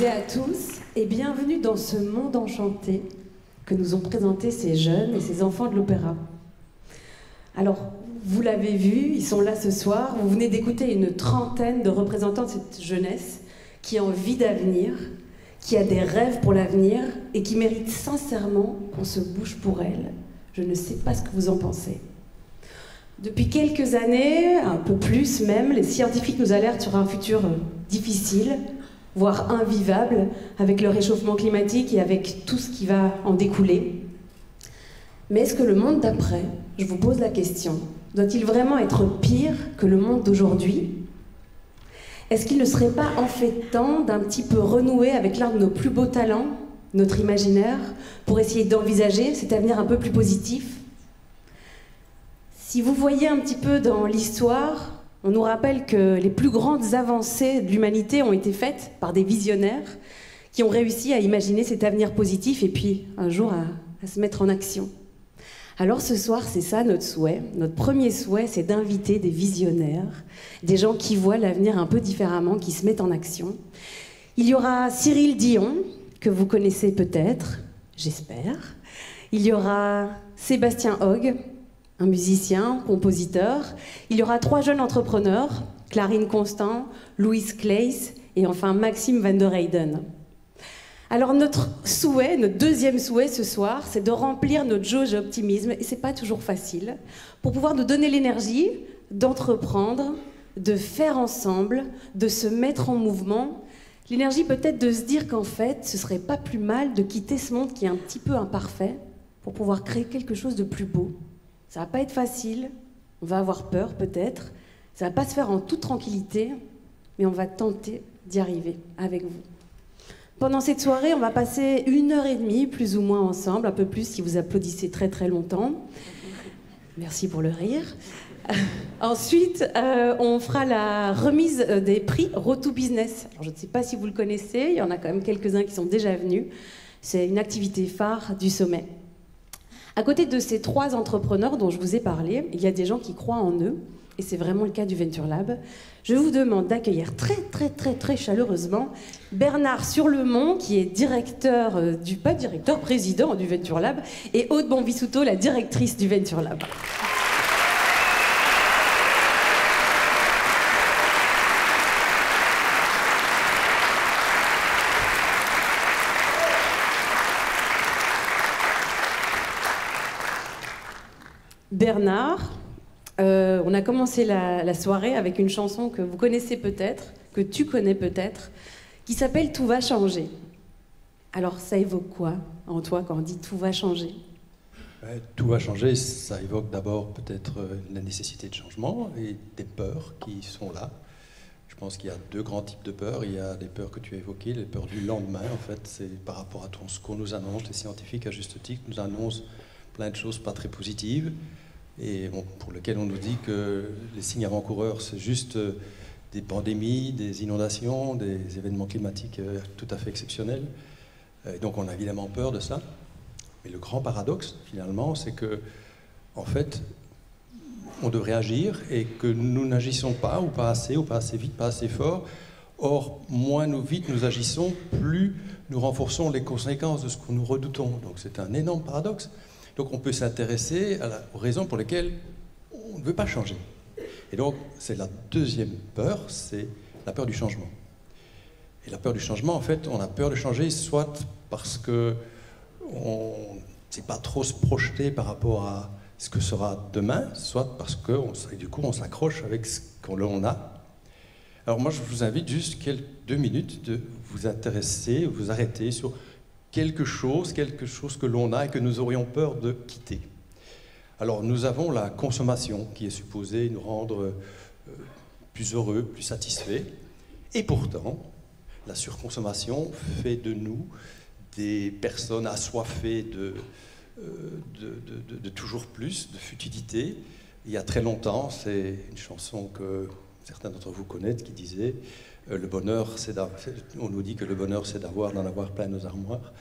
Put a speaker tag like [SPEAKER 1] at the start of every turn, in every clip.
[SPEAKER 1] et à tous et bienvenue dans ce monde enchanté que nous ont présenté ces jeunes et ces enfants de l'opéra. Alors, vous l'avez vu, ils sont là ce soir, vous venez d'écouter une trentaine de représentants de cette jeunesse qui a envie d'avenir, qui a des rêves pour l'avenir et qui mérite sincèrement qu'on se bouge pour elle. Je ne sais pas ce que vous en pensez. Depuis quelques années, un peu plus même, les scientifiques nous alertent sur un futur difficile, voire invivable, avec le réchauffement climatique et avec tout ce qui va en découler. Mais est-ce que le monde d'après, je vous pose la question, doit-il vraiment être pire que le monde d'aujourd'hui ? Est-ce qu'il ne serait pas en fait temps d'un petit peu renouer avec l'un de nos plus beaux talents, notre imaginaire, pour essayer d'envisager cet avenir un peu plus positif ? Si vous voyez un petit peu dans l'histoire, on nous rappelle que les plus grandes avancées de l'humanité ont été faites par des visionnaires qui ont réussi à imaginer cet avenir positif et puis un jour à se mettre en action. Alors ce soir, c'est ça notre souhait. Notre premier souhait, c'est d'inviter des visionnaires, des gens qui voient l'avenir un peu différemment, qui se mettent en action. Il y aura Cyril Dion, que vous connaissez peut-être, j'espère. Il y aura Sébastien Hogg, un musicien, compositeur. Il y aura 3 jeunes entrepreneurs, Clarine Constant, Louise Claes et enfin Maxime Van der Heyden. Alors notre souhait, notre deuxième souhait ce soir, c'est de remplir notre jauge d'optimisme, et c'est pas toujours facile, pour pouvoir nous donner l'énergie d'entreprendre, de faire ensemble, de se mettre en mouvement. L'énergie peut-être de se dire qu'en fait, ce serait pas plus mal de quitter ce monde qui est un petit peu imparfait pour pouvoir créer quelque chose de plus beau. Ça va pas être facile, on va avoir peur peut-être, ça va pas se faire en toute tranquillité, mais on va tenter d'y arriver avec vous. Pendant cette soirée, on va passer 1h30 plus ou moins ensemble, un peu plus si vous applaudissez très très longtemps. Merci pour le rire. Ensuite, on fera la remise des prix Road to Business. Alors, je ne sais pas si vous le connaissez, il y en a quand même quelques-uns qui sont déjà venus. C'est une activité phare du sommet. À côté de ces 3 entrepreneurs dont je vous ai parlé, il y a des gens qui croient en eux, et c'est vraiment le cas du Venture Lab. Je vous demande d'accueillir très chaleureusement Bernard Surlemont, qui est président du Venture Lab, et Aude Bonvisuto, la directrice du Venture Lab. Bernard, on a commencé la soirée avec une chanson que vous connaissez peut-être, que tu connais peut-être, qui s'appelle « Tout va changer ». Alors ça évoque quoi en toi quand on dit « tout va changer » ?
[SPEAKER 2] Tout va changer, ça évoque d'abord peut-être la nécessité de changement et des peurs qui sont là. Je pense qu'il y a 2 grands types de peurs. Il y a les peurs que tu as évoquées, les peurs du lendemain. En fait, c'est par rapport à tout ce qu'on nous annonce. Les scientifiques, à juste titre, nous annoncent plein de choses pas très positives et pour lesquelles on nous dit que les signes avant-coureurs, c'est juste des pandémies, des inondations, des événements climatiques tout à fait exceptionnels. Et donc on a évidemment peur de ça. Mais le grand paradoxe, finalement, c'est que, en fait, on devrait agir et que nous n'agissons pas, ou pas assez vite, pas assez fort. Or, moins vite nous agissons, plus nous renforçons les conséquences de ce que nous redoutons. Donc c'est un énorme paradoxe. Donc on peut s'intéresser aux raisons pour lesquelles on ne veut pas changer. Et donc c'est la deuxième peur, c'est la peur du changement. Et la peur du changement, en fait, on a peur de changer soit parce que on ne sait pas trop se projeter par rapport à ce que sera demain, soit parce que du coup on s'accroche avec ce qu'on a. Alors moi je vous invite juste 2 minutes de vous intéresser, vous arrêter sur quelque chose que l'on a et que nous aurions peur de quitter. Alors nous avons la consommation qui est supposée nous rendre plus heureux, plus satisfaits, et pourtant la surconsommation fait de nous des personnes assoiffées de toujours plus, de futilité. Il y a très longtemps, c'est une chanson que certains d'entre vous connaissent qui disait le bonheur, on nous dit que le bonheur, c'est d'en avoir plein nos armoires.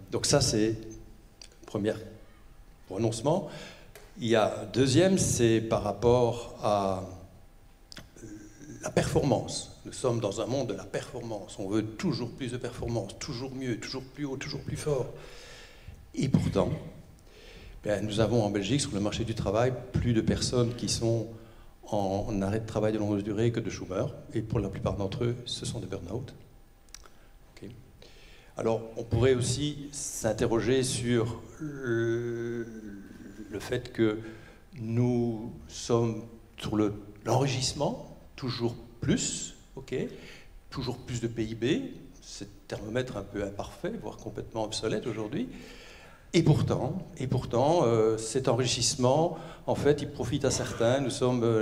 [SPEAKER 2] Donc ça, c'est le premier renoncement. Il y a deuxième, c'est par rapport à la performance. Nous sommes dans un monde de la performance. On veut toujours plus de performance, toujours mieux, toujours plus haut, toujours plus fort. Et pourtant, nous avons en Belgique, sur le marché du travail, plus de personnes qui sont en arrêt de travail de longue durée que de chômeurs. Et pour la plupart d'entre eux, ce sont des burn-out. Okay. Alors, on pourrait aussi s'interroger sur le fait que nous sommes sur l'enrichissement, toujours plus, toujours plus de PIB, c'est thermomètre un peu imparfait, voire complètement obsolète aujourd'hui. Et pourtant, cet enrichissement, en fait, il profite à certains. Nous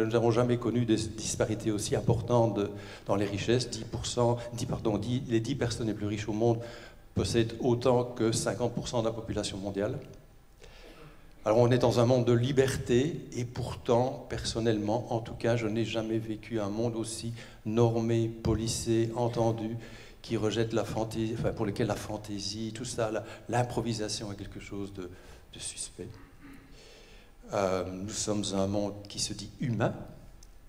[SPEAKER 2] n'avons jamais connu des disparités aussi importantes dans les richesses. Les 10 personnes les plus riches au monde possèdent autant que 50% de la population mondiale. Alors on est dans un monde de liberté, et pourtant, personnellement, en tout cas, je n'ai jamais vécu un monde aussi normé, policé, entendu, qui rejette la fantaisie, enfin pour lequel la fantaisie, tout ça, l'improvisation est quelque chose de suspect. Nous sommes un monde qui se dit humain,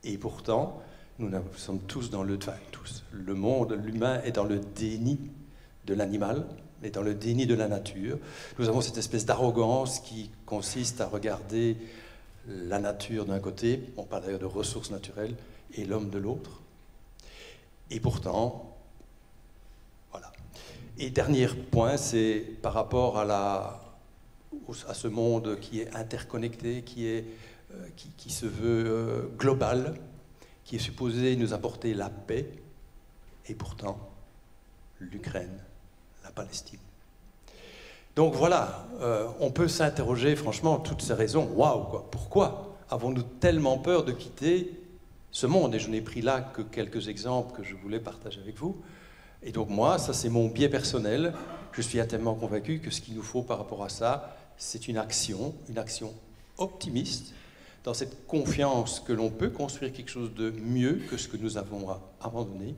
[SPEAKER 2] et pourtant, nous sommes tous dans le monde, l'humain est dans le déni de l'animal, et dans le déni de la nature. Nous avons cette espèce d'arrogance qui consiste à regarder la nature d'un côté, on parle d'ailleurs de ressources naturelles, et l'homme de l'autre. Et pourtant, voilà. Et dernier point, c'est par rapport à ce monde qui est interconnecté, qui se veut global, qui est supposé nous apporter la paix, et pourtant, l'Ukraine, la Palestine. Donc voilà, on peut s'interroger, franchement, toutes ces raisons, waouh, quoi. Pourquoi avons-nous tellement peur de quitter ce monde? Et je n'ai pris là que quelques exemples que je voulais partager avec vous. Et donc moi, ça c'est mon biais personnel, je suis intimement convaincu que ce qu'il nous faut par rapport à ça, c'est une action optimiste, dans cette confiance que l'on peut construire quelque chose de mieux que ce que nous avons abandonné.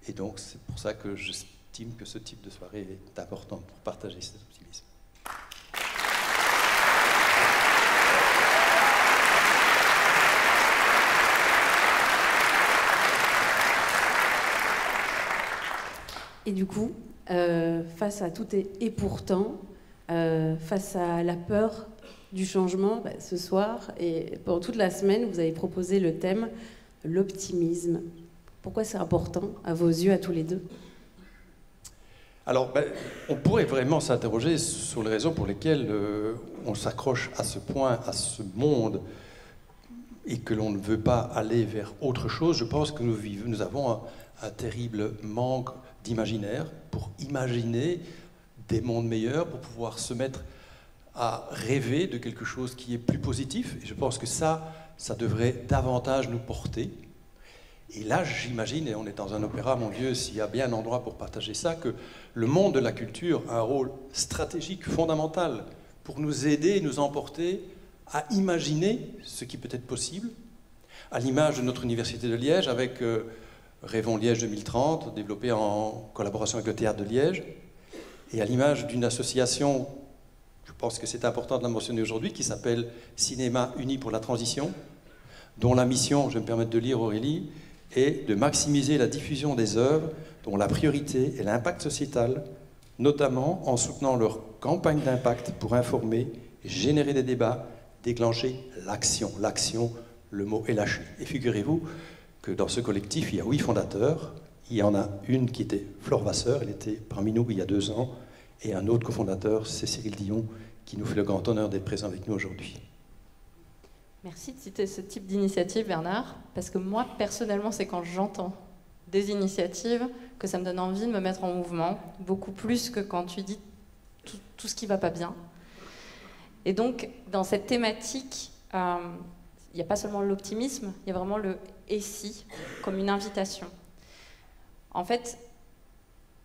[SPEAKER 2] Et donc c'est pour ça que j'estime que ce type de soirée est important pour partager cet optimisme.
[SPEAKER 1] Et du coup, face à tout et pourtant, face à la peur du changement, ce soir et pendant toute la semaine, vous avez proposé le thème « l'optimisme ». Pourquoi c'est important, à vos yeux, à tous les deux?
[SPEAKER 2] Alors, on pourrait vraiment s'interroger sur les raisons pour lesquelles on s'accroche à ce point, à ce monde, et que l'on ne veut pas aller vers autre chose. Je pense que nous avons un terrible manque d'imaginaire pour imaginer des mondes meilleurs, pour pouvoir se mettre à rêver de quelque chose qui est plus positif. Et je pense que ça devrait davantage nous porter. Et là, j'imagine, et on est dans un opéra, mon Dieu, s'il y a bien un endroit pour partager ça, que le monde de la culture a un rôle stratégique fondamental pour nous aider, nous emporter à imaginer ce qui peut être possible, à l'image de notre université de Liège, avec Rêvons Liège 2030, développé en collaboration avec le Théâtre de Liège, et à l'image d'une association, je pense que c'est important de la mentionner aujourd'hui, qui s'appelle Cinéma Uni pour la Transition, dont la mission, je vais me permettre de lire Aurélie, est de maximiser la diffusion des œuvres dont la priorité est l'impact sociétal, notamment en soutenant leur campagne d'impact pour informer, générer des débats, déclencher l'action. L'action, le mot est lâché. Et figurez-vous que dans ce collectif, il y a 8 fondateurs. Il y en a une qui était Flore Vasseur, elle était parmi nous il y a 2 ans, et un autre cofondateur, c'est Cyril Dion, qui nous fait le grand honneur d'être présent avec nous aujourd'hui.
[SPEAKER 3] Merci de citer ce type d'initiative, Bernard, parce que moi, personnellement, c'est quand j'entends des initiatives que ça me donne envie de me mettre en mouvement, beaucoup plus que quand tu dis tout ce qui ne va pas bien. Et donc, dans cette thématique, il n'y a pas seulement l'optimisme, il y a vraiment le « et si » comme une invitation. En fait,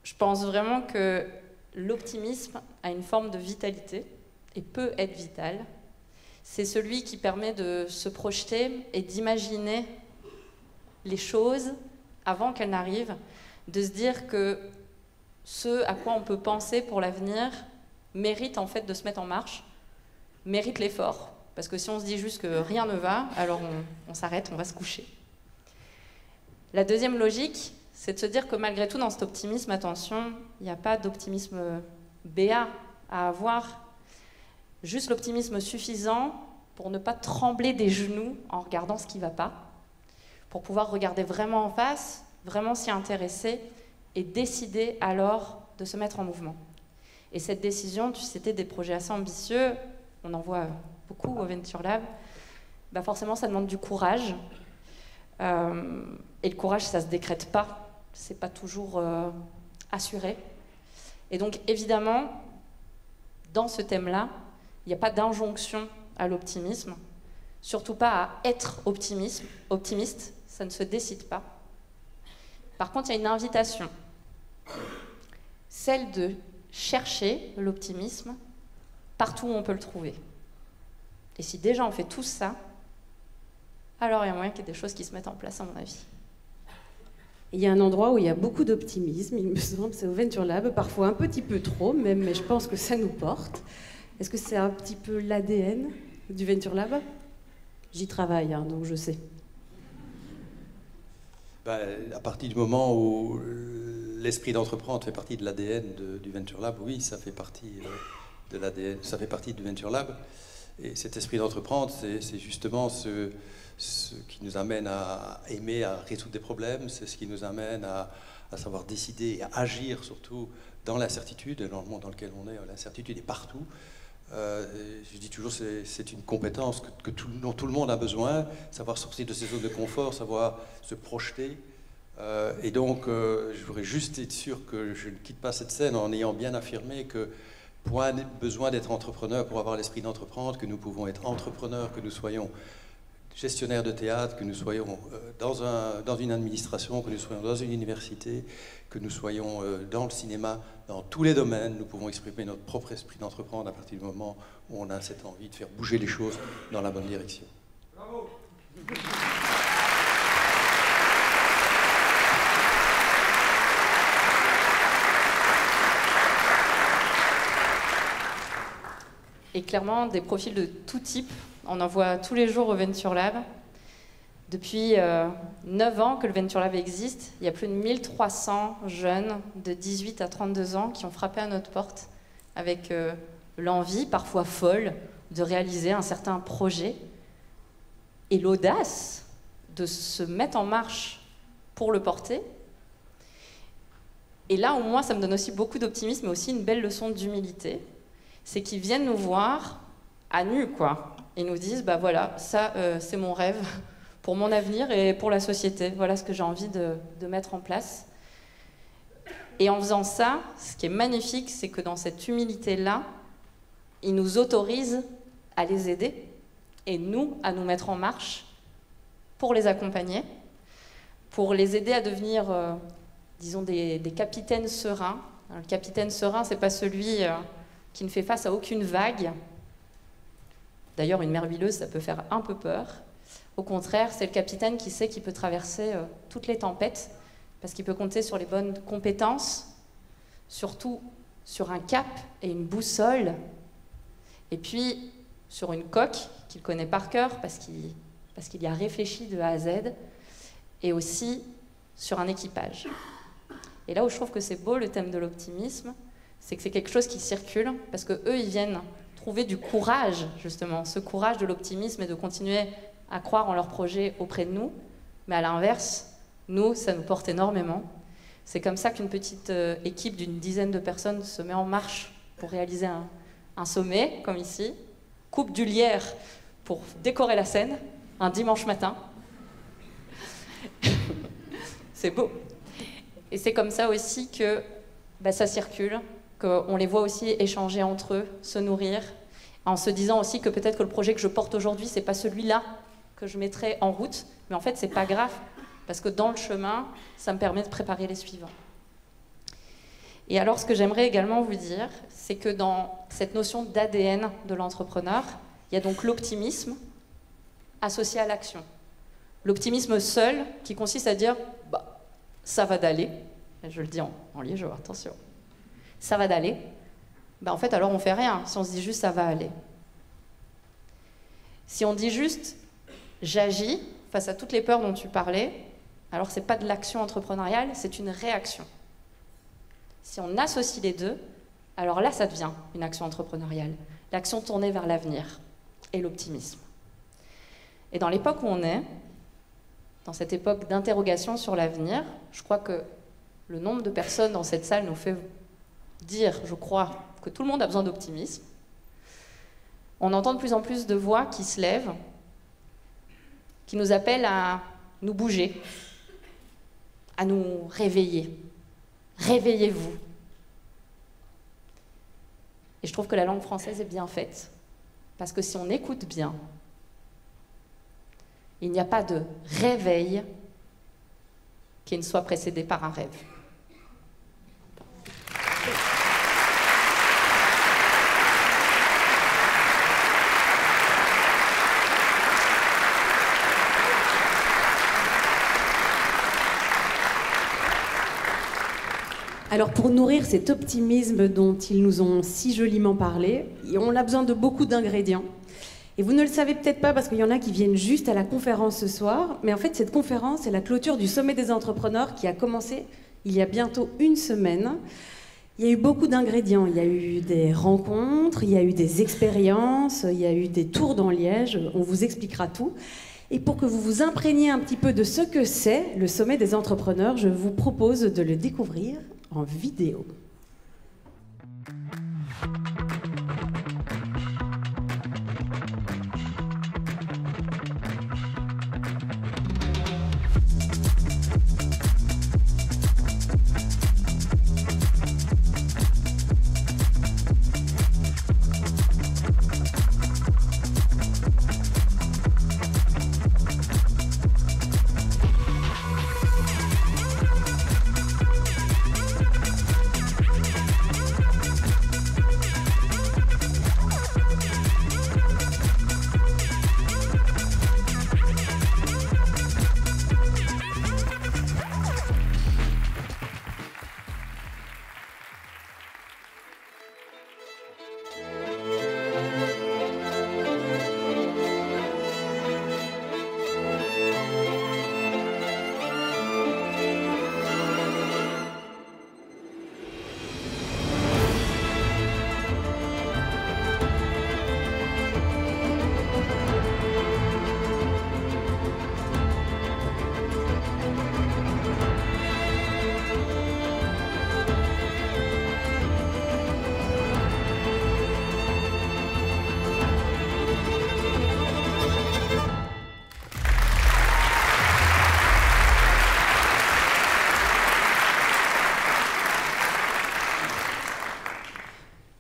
[SPEAKER 3] je pense vraiment que l'optimisme a une forme de vitalité et peut être vital. C'est celui qui permet de se projeter et d'imaginer les choses avant qu'elles n'arrivent, de se dire que ce à quoi on peut penser pour l'avenir mérite en fait de se mettre en marche, mérite l'effort. Parce que si on se dit juste que rien ne va, alors on s'arrête, on va se coucher. La deuxième logique, c'est de se dire que malgré tout, dans cet optimisme, attention, il n'y a pas d'optimisme béat à avoir, juste l'optimisme suffisant pour ne pas trembler des genoux en regardant ce qui ne va pas, pour pouvoir regarder vraiment en face, vraiment s'y intéresser et décider alors de se mettre en mouvement. Et cette décision, c'était des projets assez ambitieux, on en voit beaucoup au Venture Lab, bah forcément ça demande du courage. Et le courage, ça ne se décrète pas, c'est pas toujours assuré. Et donc évidemment, dans ce thème-là, il n'y a pas d'injonction à l'optimisme, surtout pas à être optimiste, ça ne se décide pas. Par contre, il y a une invitation, celle de chercher l'optimisme partout où on peut le trouver. Et si déjà on fait tout ça, alors il y a moyen qu'il y ait des choses qui se mettent en place, à mon avis.
[SPEAKER 1] Il y a un endroit où il y a beaucoup d'optimisme, il me semble, c'est au Venture Lab, parfois un petit peu trop même, mais je pense que ça nous porte. Est-ce que c'est un petit peu l'ADN du Venture Lab? J'y travaille, hein, donc je sais.
[SPEAKER 2] À partir du moment où l'esprit d'entreprendre fait partie de l'ADN du Venture Lab, oui, ça fait partie de l'ADN, ça fait partie du Venture Lab. Et cet esprit d'entreprendre, c'est justement ce qui nous amène à aimer, à résoudre des problèmes, c'est ce qui nous amène à savoir décider et à agir surtout dans l'incertitude, dans le monde dans lequel on est, l'incertitude est partout. Je dis toujours c'est une compétence dont tout le monde a besoin, savoir sortir de ses zones de confort, savoir se projeter. Et donc, je voudrais juste être sûr que je ne quitte pas cette scène en ayant bien affirmé que point besoin d'être entrepreneur pour avoir l'esprit d'entreprendre, que nous pouvons être entrepreneurs, que nous soyons gestionnaires de théâtre, que nous soyons dans une administration, que nous soyons dans une université, que nous soyons dans le cinéma, dans tous les domaines, nous pouvons exprimer notre propre esprit d'entreprendre à partir du moment où on a cette envie de faire bouger les choses dans la bonne direction. Bravo.
[SPEAKER 3] Et clairement, des profils de tout type, on en voit tous les jours au Venture Lab. Depuis 9 ans que le Venture Lab existe, il y a plus de 1300 jeunes de 18 à 32 ans qui ont frappé à notre porte avec l'envie, parfois folle, de réaliser un certain projet et l'audace de se mettre en marche pour le porter. Et là, au moins, ça me donne aussi beaucoup d'optimisme, mais aussi une belle leçon d'humilité. C'est qu'ils viennent nous voir à nu, quoi. Ils nous disent, bah voilà, ça, c'est mon rêve pour mon avenir et pour la société. Voilà ce que j'ai envie de mettre en place. Et en faisant ça, ce qui est magnifique, c'est que dans cette humilité-là, ils nous autorisent à les aider et nous, à nous mettre en marche pour les accompagner, pour les aider à devenir, disons, des capitaines sereins. Alors, le capitaine serein, c'est pas celui qui ne fait face à aucune vague. D'ailleurs, une mer huileuse, ça peut faire un peu peur. Au contraire, c'est le capitaine qui sait qu'il peut traverser toutes les tempêtes, parce qu'il peut compter sur les bonnes compétences, surtout sur un cap et une boussole, et puis sur une coque qu'il connaît par cœur, parce qu'il y a réfléchi de A à Z, et aussi sur un équipage. Et là où je trouve que c'est beau, le thème de l'optimisme, c'est que c'est quelque chose qui circule, parce qu'eux, ils viennent trouver du courage, justement, ce courage de l'optimisme et de continuer à croire en leur projet auprès de nous. Mais à l'inverse, nous, ça nous porte énormément. C'est comme ça qu'une petite équipe d'une dizaine de personnes se met en marche pour réaliser un sommet, comme ici, coupe du lierre pour décorer la scène, un dimanche matin. C'est beau. Et c'est comme ça aussi que ça circule, qu'on les voit aussi échanger entre eux, se nourrir, en se disant aussi que peut-être que le projet que je porte aujourd'hui, c'est pas celui-là que je mettrai en route, mais en fait, c'est pas grave, parce que dans le chemin, ça me permet de préparer les suivants. Et alors, ce que j'aimerais également vous dire, c'est que dans cette notion d'ADN de l'entrepreneur, il y a donc l'optimisme associé à l'action. L'optimisme seul, qui consiste à dire bah, ça va d'aller, je le dis en liégeois, attention, ça va d'aller, bah, en fait, alors on fait rien, si on se dit juste ça va aller. Si on dit juste j'agis face à toutes les peurs dont tu parlais, alors c'est pas de l'action entrepreneuriale, c'est une réaction. Si on associe les deux, alors là, ça devient une action entrepreneuriale. L'action tournée vers l'avenir et l'optimisme. Et dans l'époque où on est, dans cette époque d'interrogation sur l'avenir, je crois que le nombre de personnes dans cette salle nous fait dire, je crois, que tout le monde a besoin d'optimisme. On entend de plus en plus de voix qui se lèvent, qui nous appellent à nous bouger, à nous réveiller. Réveillez-vous. Et je trouve que la langue française est bien faite, parce que si on écoute bien, il n'y a pas de réveil qui ne soit précédé par un rêve.
[SPEAKER 1] Alors pour nourrir cet optimisme dont ils nous ont si joliment parlé, on a besoin de beaucoup d'ingrédients. Et vous ne le savez peut-être pas parce qu'il y en a qui viennent juste à la conférence ce soir, mais en fait cette conférence est la clôture du Sommet des entrepreneurs qui a commencé il y a bientôt une semaine. Il y a eu beaucoup d'ingrédients, il y a eu des rencontres, il y a eu des expériences, il y a eu des tours dans Liège, on vous expliquera tout. Et pour que vous vous imprégniez un petit peu de ce que c'est le Sommet des entrepreneurs, je vous propose de le découvrir en vidéo.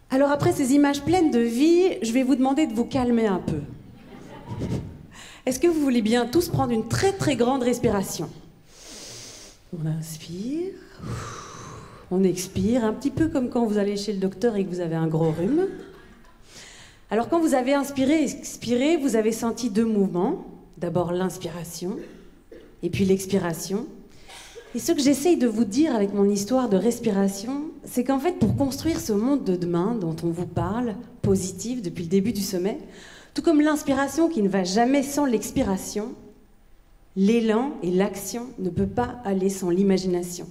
[SPEAKER 1] Alors après ces images pleines de vie, je vais vous demander de vous calmer un peu. Est-ce que vous voulez bien tous prendre une très très grande respiration? On inspire, on expire, un petit peu comme quand vous allez chez le docteur et que vous avez un gros rhume. Alors quand vous avez inspiré et expiré, vous avez senti deux mouvements. D'abord l'inspiration et puis l'expiration. Et ce que j'essaye de vous dire avec mon histoire de respiration, c'est qu'en fait, pour construire ce monde de demain dont on vous parle, positif depuis le début du sommet, tout comme l'inspiration qui ne va jamais sans l'expiration, l'élan et l'action ne peuvent pas aller sans l'imagination.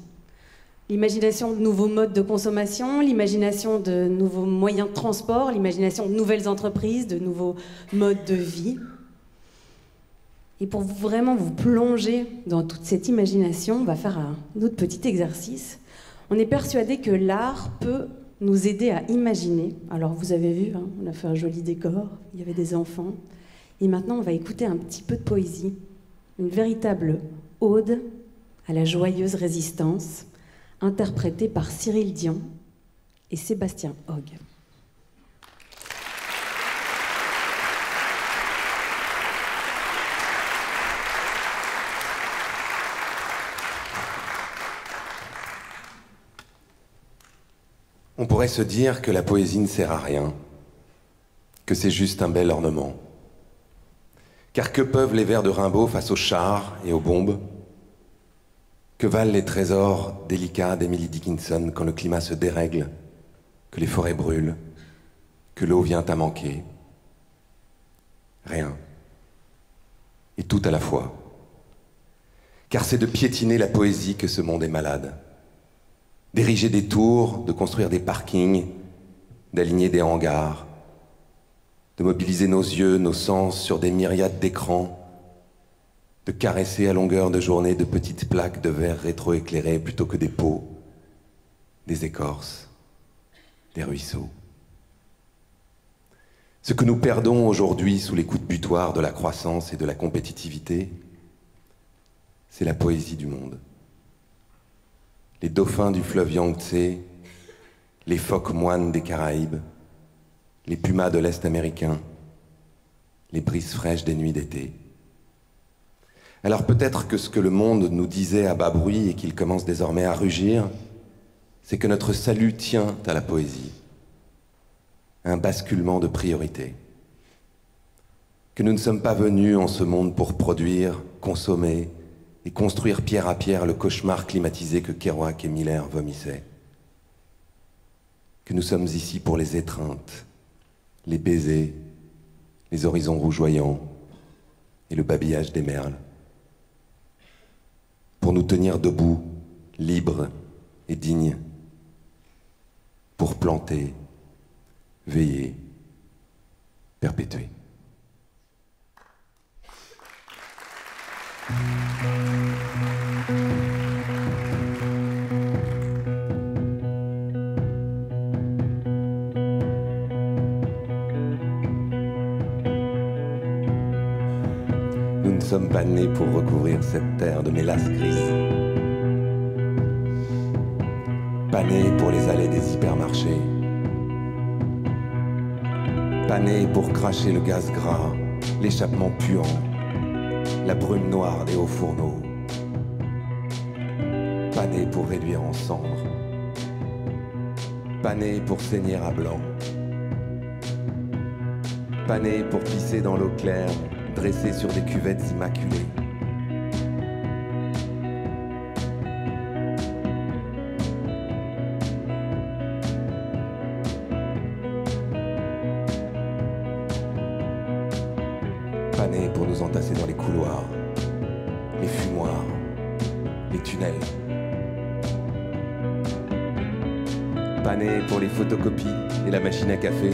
[SPEAKER 1] L'imagination de nouveaux modes de consommation, l'imagination de nouveaux moyens de transport, l'imagination de nouvelles entreprises, de nouveaux modes de vie. Et pour vraiment vous plonger dans toute cette imagination, on va faire un autre petit exercice. On est persuadé que l'art peut nous aider à imaginer. Alors vous avez vu, hein, on a fait un joli décor, il y avait des enfants. Et maintenant, on va écouter un petit peu de poésie. Une véritable ode à la joyeuse résistance, interprétée par Cyril Dion et Sébastien Hogg.
[SPEAKER 4] On pourrait se dire que la poésie ne sert à rien, que c'est juste un bel ornement. Car que peuvent les vers de Rimbaud face aux chars et aux bombes? Que valent les trésors délicats d'Emily Dickinson quand le climat se dérègle, que les forêts brûlent, que l'eau vient à manquer? Rien. Et tout à la fois. car c'est de piétiner la poésie que ce monde est malade. D'ériger des tours, de construire des parkings, d'aligner des hangars, de mobiliser nos yeux, nos sens sur des myriades d'écrans, de caresser à longueur de journée de petites plaques de verre rétroéclairées plutôt que des pots, des écorces, des ruisseaux. Ce que nous perdons aujourd'hui sous les coups de butoir de la croissance et de la compétitivité, c'est la poésie du monde. Les dauphins du fleuve Yangtze, les phoques moines des Caraïbes, les pumas de l'Est américain, les brises fraîches des nuits d'été. Alors peut-être que ce que le monde nous disait à bas bruit et qu'il commence désormais à rugir, c'est que notre salut tient à la poésie, un basculement de priorité. Que nous ne sommes pas venus en ce monde pour produire, consommer et construire pierre à pierre le cauchemar climatisé que Kerouac et Miller vomissaient. Que nous sommes ici pour les étreintes, les baisers, les horizons rougeoyants et le babillage des merles. Pour nous tenir debout, libres et dignes. Pour planter, veiller, perpétuer. Nous ne sommes pas nés pour recouvrir cette terre de mélasse grise. Pas nés pour les allées des hypermarchés. Pas nés pour cracher le gaz gras, l'échappement puant, la brume noire des hauts fourneaux. Pas nés pour réduire en cendres. Pas nés pour saigner à blanc. Pas nés pour pisser dans l'eau claire, dressés sur des cuvettes immaculées. Pas nés pour nous entasser dans les couloirs, les fumoirs, les tunnels. Pas nés pour les photocopies et la machine à café.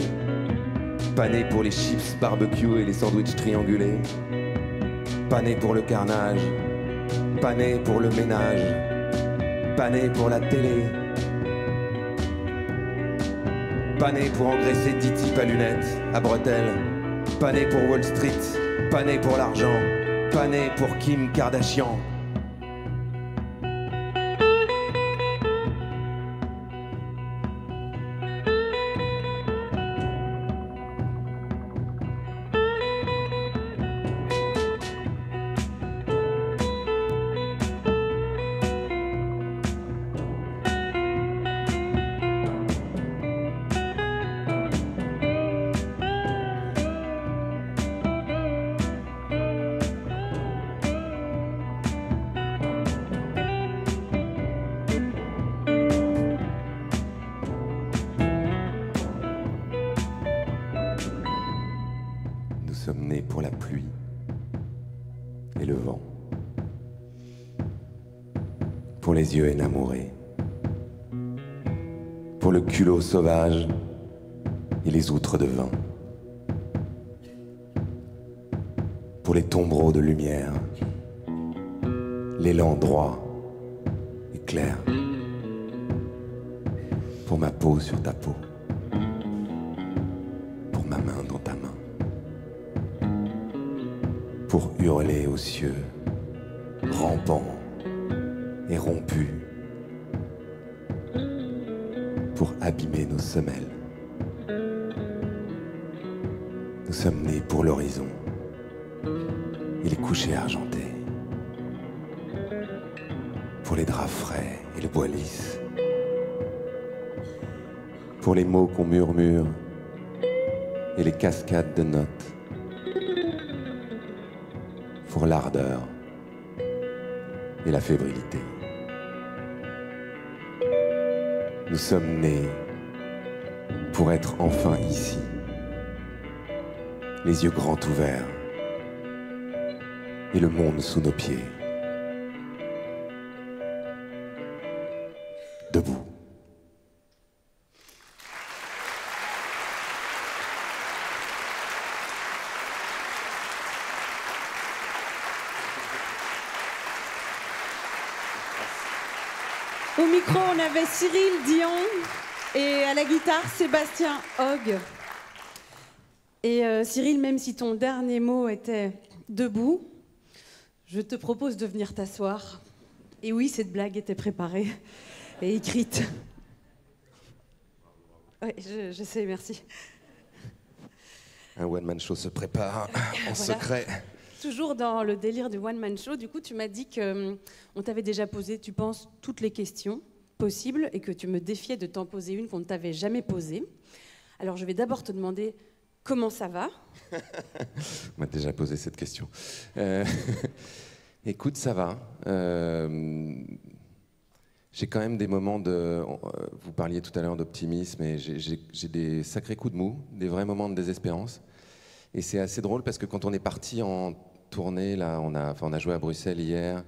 [SPEAKER 4] Pas nés pour les chips barbecue et les sandwichs triangulés. Pas nés pour le carnage. Pas nés pour le ménage. Pas nés pour la télé. Pas nés pour engraisser 10 types à lunettes, à bretelles. Pas nés pour Wall Street. Pas nés pour l'argent. Pas nés pour Kim Kardashian. Nous sommes nés pour la pluie et le vent, pour les yeux énamourés, pour le culot sauvage et les outres de vin, pour les tombereaux de lumière, l'élan droit et clair, pour ma peau sur ta peau, pour ma main dans ta main. Pour hurler aux cieux, rampants et rompus, pour abîmer nos semelles. Nous sommes nés pour l'horizon et les couchers argentés, pour les draps frais et le bois lisse, pour les mots qu'on murmure et les cascades de notes, pour l'ardeur et la fébrilité. Nous sommes nés pour être enfin ici, les yeux grands ouverts et le monde sous nos pieds. debout.
[SPEAKER 1] Au micro, on avait Cyril Dion et à la guitare, Sébastien Hogg. Et Cyril, même si ton dernier mot était debout, je te propose de venir t'asseoir. Et oui, cette blague était préparée et écrite. Oui, je sais, merci.
[SPEAKER 4] Un one-man show se prépare en secret.
[SPEAKER 1] Toujours dans le délire du one-man show, du coup, tu m'as dit qu'on t'avait déjà posé, tu penses, toutes les questions possibles et que tu me défiais de t'en poser une qu'on ne t'avait jamais posée. Alors, je vais d'abord te demander comment ça va.
[SPEAKER 4] On m'a déjà posé cette question. Écoute, ça va. J'ai quand même des moments de... Vous parliez tout à l'heure d'optimisme et j'ai des sacrés coups de mou, des vrais moments de désespérance. Et c'est assez drôle parce que quand on est parti en tournée, là, on a joué à Bruxelles hier,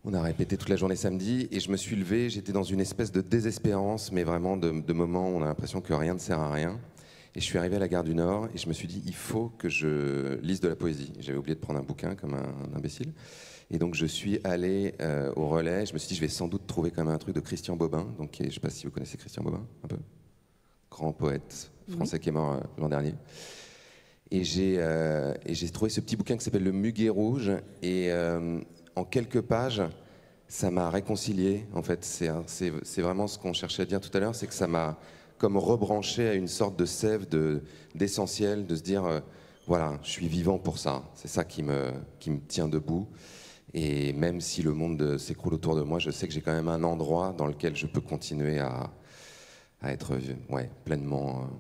[SPEAKER 4] on a répété toute la journée samedi et je me suis levé, j'étais dans une espèce de désespérance, mais vraiment de moments où on a l'impression que rien ne sert à rien. Et je suis arrivé à la gare du Nord et je me suis dit, il faut que je lise de la poésie. J'avais oublié de prendre un bouquin comme un imbécile. Et donc je suis allé au Relais. Je me suis dit, je vais sans doute trouver quand même un truc de Christian Bobin. Donc, je ne sais pas si vous connaissez Christian Bobin, un peu. Grand poète français qui est mort l'an dernier. Et j'ai trouvé ce petit bouquin qui s'appelle Le Muguet Rouge. Et en quelques pages, ça m'a réconcilié. En fait, c'est vraiment ce qu'on cherchait à dire tout à l'heure, c'est que ça m'a comme rebranché à une sorte de sève d'essentiel, de se dire, voilà, je suis vivant pour ça. C'est ça qui me tient debout. Et même si le monde s'écroule autour de moi, je sais que j'ai quand même un endroit dans lequel je peux continuer à être pleinement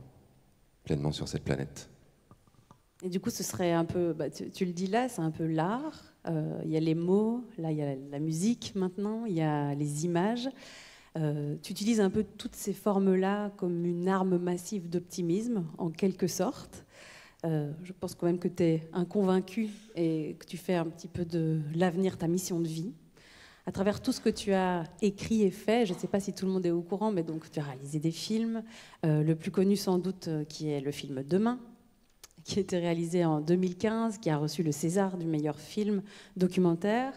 [SPEAKER 4] sur cette planète.
[SPEAKER 1] Et du coup, ce serait un peu, tu le dis là, c'est un peu l'art. Il y a les mots, là il y a la musique maintenant, il y a les images. Tu utilises un peu toutes ces formes-là comme une arme massive d'optimisme, en quelque sorte. Je pense quand même que tu es un convaincu et que tu fais un petit peu de l'avenir ta mission de vie. À travers tout ce que tu as écrit et fait, je ne sais pas si tout le monde est au courant, mais donc tu as réalisé des films. Le plus connu sans doute, qui est le film Demain, qui a été réalisé en 2015, qui a reçu le César du meilleur film documentaire.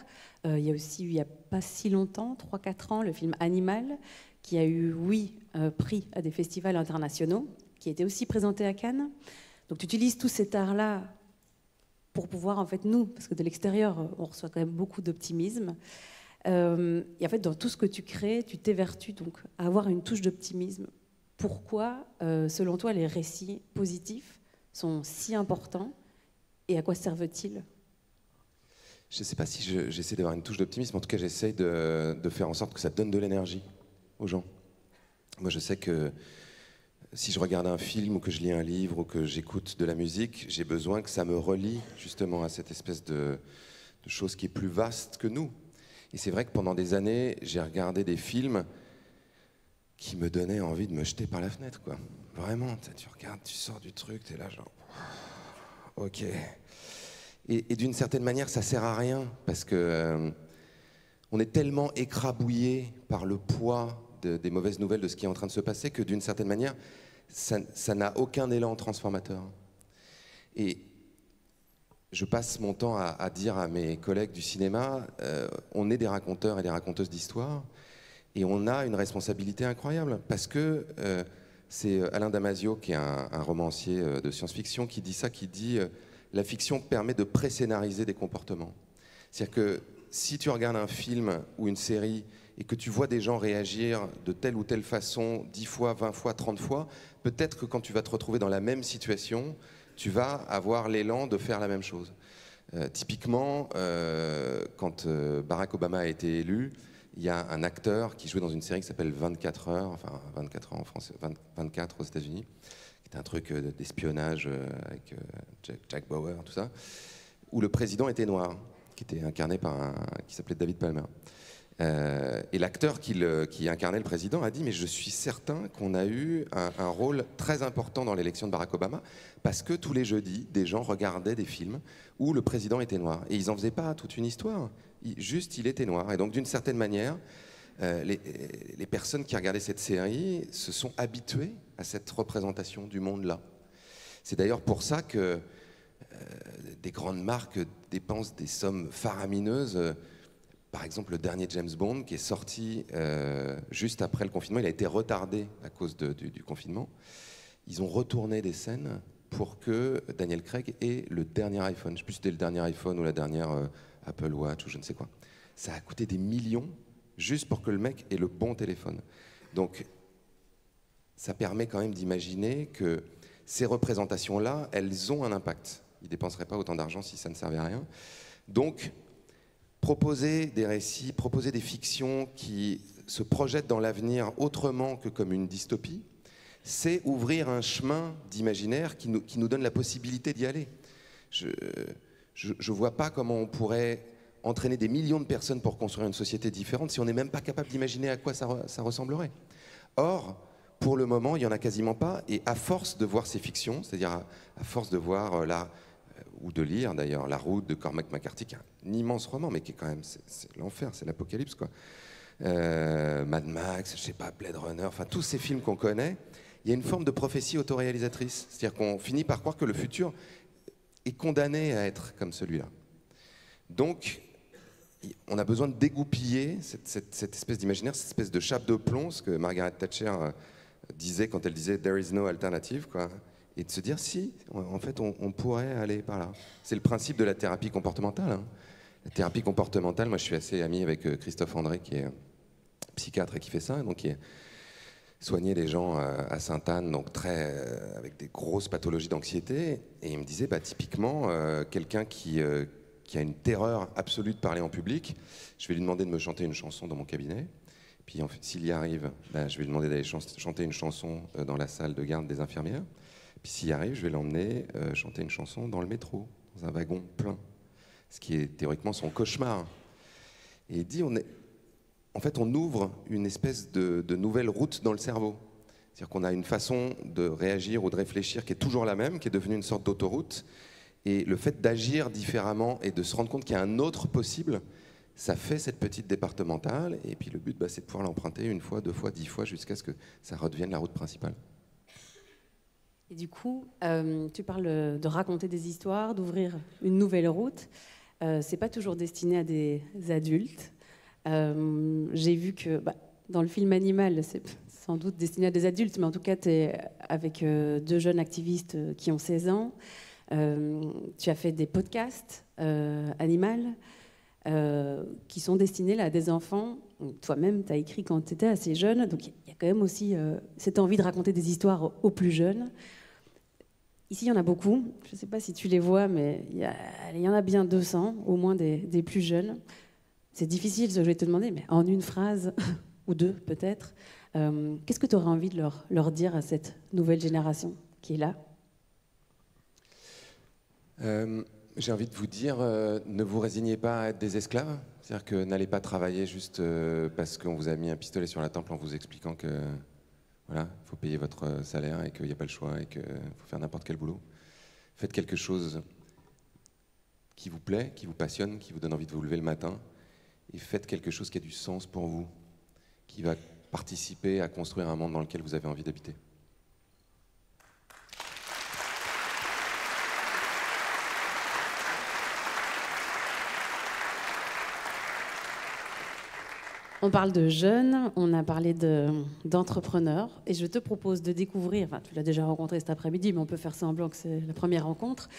[SPEAKER 1] Il y a aussi, il n'y a pas si longtemps, 3-4 ans, le film Animal, qui a eu, prix à des festivals internationaux, qui a été aussi présenté à Cannes. Donc tu utilises tout cet art-là pour pouvoir, en fait, nous, parce que de l'extérieur, on reçoit quand même beaucoup d'optimisme. Et en fait, dans tout ce que tu crées, tu t'évertues donc à avoir une touche d'optimisme. Pourquoi, selon toi, les récits positifs sont si importants et à quoi servent-ils ?
[SPEAKER 4] Je ne sais pas si j'essaie d'avoir une touche d'optimisme, en tout cas j'essaie de faire en sorte que ça donne de l'énergie aux gens. Moi je sais que si je regarde un film ou que je lis un livre ou que j'écoute de la musique, j'ai besoin que ça me relie justement à cette espèce de chose qui est plus vaste que nous. Et c'est vrai que pendant des années, j'ai regardé des films qui me donnaient envie de me jeter par la fenêtre, quoi. Vraiment, tu regardes, tu sors du truc, t'es là genre... Ok... Et d'une certaine manière, ça sert à rien parce que on est tellement écrabouillé par le poids des mauvaises nouvelles de ce qui est en train de se passer que d'une certaine manière, ça n'a aucun élan transformateur. Et je passe mon temps à dire à mes collègues du cinéma, on est des raconteurs et des raconteuses d'histoire et on a une responsabilité incroyable parce que c'est Alain Damasio, qui est un romancier de science-fiction, qui dit ça, qui dit... la fiction permet de pré-scénariser des comportements. C'est-à-dire que si tu regardes un film ou une série et que tu vois des gens réagir de telle ou telle façon 10 fois, 20 fois, 30 fois, peut-être que quand tu vas te retrouver dans la même situation, tu vas avoir l'élan de faire la même chose. Typiquement, quand Barack Obama a été élu, il y a un acteur qui jouait dans une série qui s'appelle 24 heures, enfin 24 heures en français, 24 aux États-Unis, qui était un truc d'espionnage avec Jack Bauer, tout ça, où le président était noir, qui était incarné par qui s'appelait David Palmer. Et l'acteur qui incarnait le président a dit « Mais je suis certain qu'on a eu un rôle très important dans l'élection de Barack Obama parce que tous les jeudis, des gens regardaient des films où le président était noir. Et ils n'en faisaient pas toute une histoire, juste il était noir. Et donc d'une certaine manière, les personnes qui regardaient cette série se sont habituées à cette représentation du monde-là. C'est d'ailleurs pour ça que des grandes marques dépensent des sommes faramineuses. Par exemple, le dernier James Bond, qui est sorti juste après le confinement, il a été retardé à cause du confinement. Ils ont retourné des scènes pour que Daniel Craig ait le dernier iPhone. Je ne sais plus si c'était le dernier iPhone ou la dernière Apple Watch ou je ne sais quoi. Ça a coûté des millions juste pour que le mec ait le bon téléphone. Donc, ça permet quand même d'imaginer que ces représentations-là, elles ont un impact. Ils ne dépenseraient pas autant d'argent si ça ne servait à rien. Donc, proposer des récits, proposer des fictions qui se projettent dans l'avenir autrement que comme une dystopie, c'est ouvrir un chemin d'imaginaire qui nous donne la possibilité d'y aller. Je ne vois pas comment on pourrait entraîner des millions de personnes pour construire une société différente si on n'est même pas capable d'imaginer à quoi ça ressemblerait. Or, pour le moment, il n'y en a quasiment pas, et à force de voir ces fictions, c'est-à-dire à force de voir ou de lire d'ailleurs La Route de Cormac McCarthy, qui est un immense roman, mais qui est quand même, c'est l'enfer, c'est l'apocalypse, quoi. Mad Max, je sais pas, Blade Runner, enfin tous ces films qu'on connaît, il y a une forme de prophétie autoréalisatrice, c'est-à-dire qu'on finit par croire que le futur est condamné à être comme celui-là. Donc, on a besoin de dégoupiller cette espèce d'imaginaire, cette espèce de chape de plomb, ce que Margaret Thatcher disait quand elle disait « there is no alternative », quoi. Et de se dire, si, en fait, on pourrait aller par là. C'est le principe de la thérapie comportementale. Hein. La thérapie comportementale, moi je suis assez ami avec Christophe André, qui est psychiatre et qui fait ça, donc qui soignait les gens à Sainte-Anne, donc avec des grosses pathologies d'anxiété. Et il me disait, typiquement, quelqu'un qui a une terreur absolue de parler en public, je vais lui demander de me chanter une chanson dans mon cabinet. Puis s'il y arrive, je vais lui demander d'aller chanter une chanson dans la salle de garde des infirmières. Puis s'il y arrive, je vais l'emmener chanter une chanson dans le métro, dans un wagon plein. Ce qui est théoriquement son cauchemar. Et il dit, en fait, on ouvre une espèce de nouvelle route dans le cerveau. C'est-à-dire qu'on a une façon de réagir ou de réfléchir qui est toujours la même, qui est devenue une sorte d'autoroute. Et le fait d'agir différemment et de se rendre compte qu'il y a un autre possible, ça fait cette petite départementale. Et puis le but, c'est de pouvoir l'emprunter 1 fois, 2 fois, 10 fois, jusqu'à ce que ça redevienne la route principale.
[SPEAKER 1] Et du coup, tu parles de raconter des histoires, d'ouvrir une nouvelle route. C'est pas toujours destiné à des adultes. J'ai vu que dans le film Animal, c'est sans doute destiné à des adultes, mais en tout cas, tu es avec 2 jeunes activistes qui ont 16 ans. Tu as fait des podcasts Animal qui sont destinés là, à des enfants. Toi-même, tu as écrit quand tu étais assez jeune, donc il y a quand même aussi cette envie de raconter des histoires aux plus jeunes. Ici, il y en a beaucoup. Je ne sais pas si tu les vois, mais il y en a bien 200, au moins des plus jeunes. C'est difficile, ce que je vais te demander, mais en une phrase, ou 2 peut-être, qu'est-ce que tu aurais envie de leur dire à cette nouvelle génération qui est là ?
[SPEAKER 4] J'ai envie de vous dire, ne vous résignez pas à être des esclaves. C'est-à-dire que n'allez pas travailler juste parce qu'on vous a mis un pistolet sur la tempe en vous expliquant que voilà, il faut payer votre salaire et qu'il n'y a pas le choix et qu'il faut faire n'importe quel boulot. Faites quelque chose qui vous plaît, qui vous passionne, qui vous donne envie de vous lever le matin, et faites quelque chose qui a du sens pour vous, qui va participer à construire un monde dans lequel vous avez envie d'habiter.
[SPEAKER 1] On parle de jeunes, on a parlé d'entrepreneurs, et je te propose de découvrir, enfin tu l'as déjà rencontré cet après-midi, mais on peut faire semblant que c'est la première rencontre.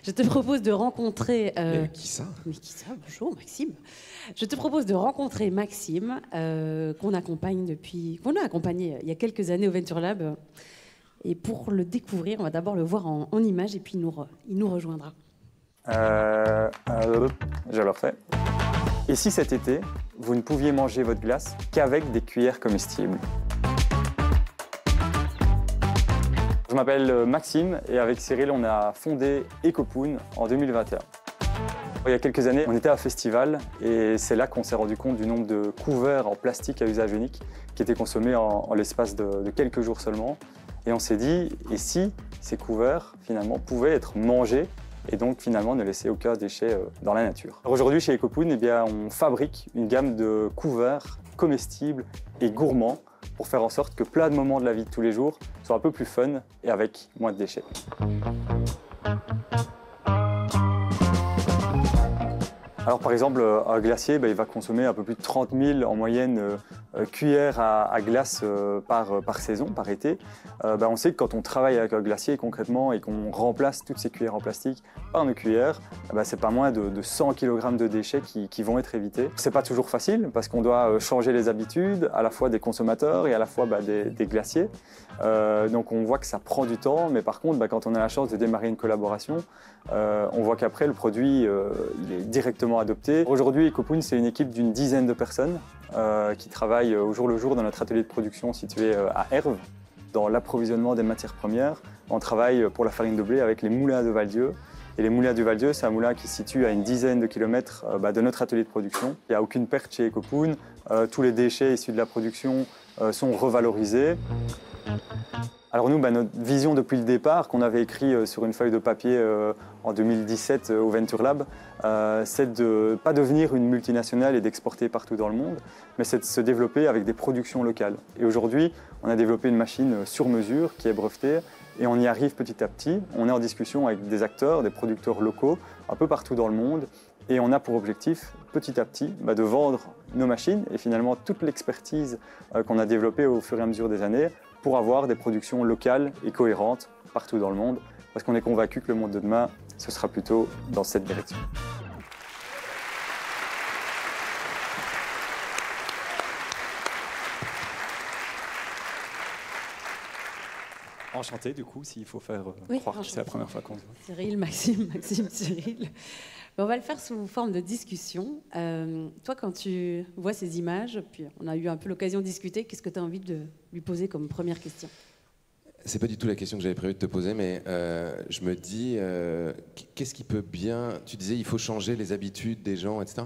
[SPEAKER 1] Je te propose de rencontrer...
[SPEAKER 4] Mais qui ça ?
[SPEAKER 1] Mais qui ça ? Bonjour Maxime. Je te propose de rencontrer Maxime, qu'on a accompagné il y a quelques années au Venture Lab. Et pour le découvrir, on va d'abord le voir en image, et puis il nous rejoindra.
[SPEAKER 5] Je le refais. Et si cet été, vous ne pouviez manger votre glace qu'avec des cuillères comestibles ? Je m'appelle Maxime et avec Cyril, on a fondé Ecopoon en 2021. Il y a quelques années, on était à un festival et c'est là qu'on s'est rendu compte du nombre de couverts en plastique à usage unique qui étaient consommés en l'espace de quelques jours seulement. Et on s'est dit, et si ces couverts finalement pouvaient être mangés et donc finalement ne laisser aucun déchet dans la nature. Aujourd'hui chez Ecopoon, on fabrique une gamme de couverts comestible et gourmand pour faire en sorte que plein de moments de la vie de tous les jours soient un peu plus fun et avec moins de déchets. Alors par exemple, un glacier, il va consommer un peu plus de 30 000 en moyenne cuillères à glace par saison, par été. On sait que quand on travaille avec un glacier concrètement et qu'on remplace toutes ces cuillères en plastique par nos cuillères, c'est pas moins de 100 kg de déchets qui vont être évités. C'est pas toujours facile parce qu'on doit changer les habitudes à la fois des consommateurs et à la fois des glaciers. Donc on voit que ça prend du temps, mais par contre quand on a la chance de démarrer une collaboration, on voit qu'après le produit il est directement adopté. Aujourd'hui, Ecopoon, c'est une équipe d'une dizaine de personnes qui travaillent au jour le jour dans notre atelier de production situé à Herve, dans l'approvisionnement des matières premières. On travaille pour la farine de blé avec les moulins de Val-Dieu. Et les moulins du Val-Dieu, c'est un moulin qui se situe à une dizaine de kilomètres de notre atelier de production. Il n'y a aucune perte chez Ecopoon. Tous les déchets issus de la production sont revalorisés. Alors nous, notre vision depuis le départ, qu'on avait écrit sur une feuille de papier en 2017 au Venture Lab, c'est de ne pas devenir une multinationale et d'exporter partout dans le monde, mais c'est de se développer avec des productions locales. Et aujourd'hui, on a développé une machine sur mesure qui est brevetée et on y arrive petit à petit. On est en discussion avec des acteurs, des producteurs locaux, un peu partout dans le monde. Et on a pour objectif, petit à petit, de vendre nos machines et finalement toute l'expertise qu'on a développée au fur et à mesure des années pour avoir des productions locales et cohérentes partout dans le monde, parce qu'on est convaincu que le monde de demain, ce sera plutôt dans cette direction. Enchanté, du coup, s'il faut faire croire que c'est la première fois qu'on se voit.
[SPEAKER 1] Cyril, Maxime, Cyril. On va le faire sous forme de discussion. Toi, quand tu vois ces images, puis on a eu un peu l'occasion de discuter, qu'est-ce que tu as envie de lui poser comme première question ?
[SPEAKER 4] C'est pas du tout la question que j'avais prévu de te poser, mais je me dis, qu'est-ce qui peut bien... Tu disais, il faut changer les habitudes des gens, etc.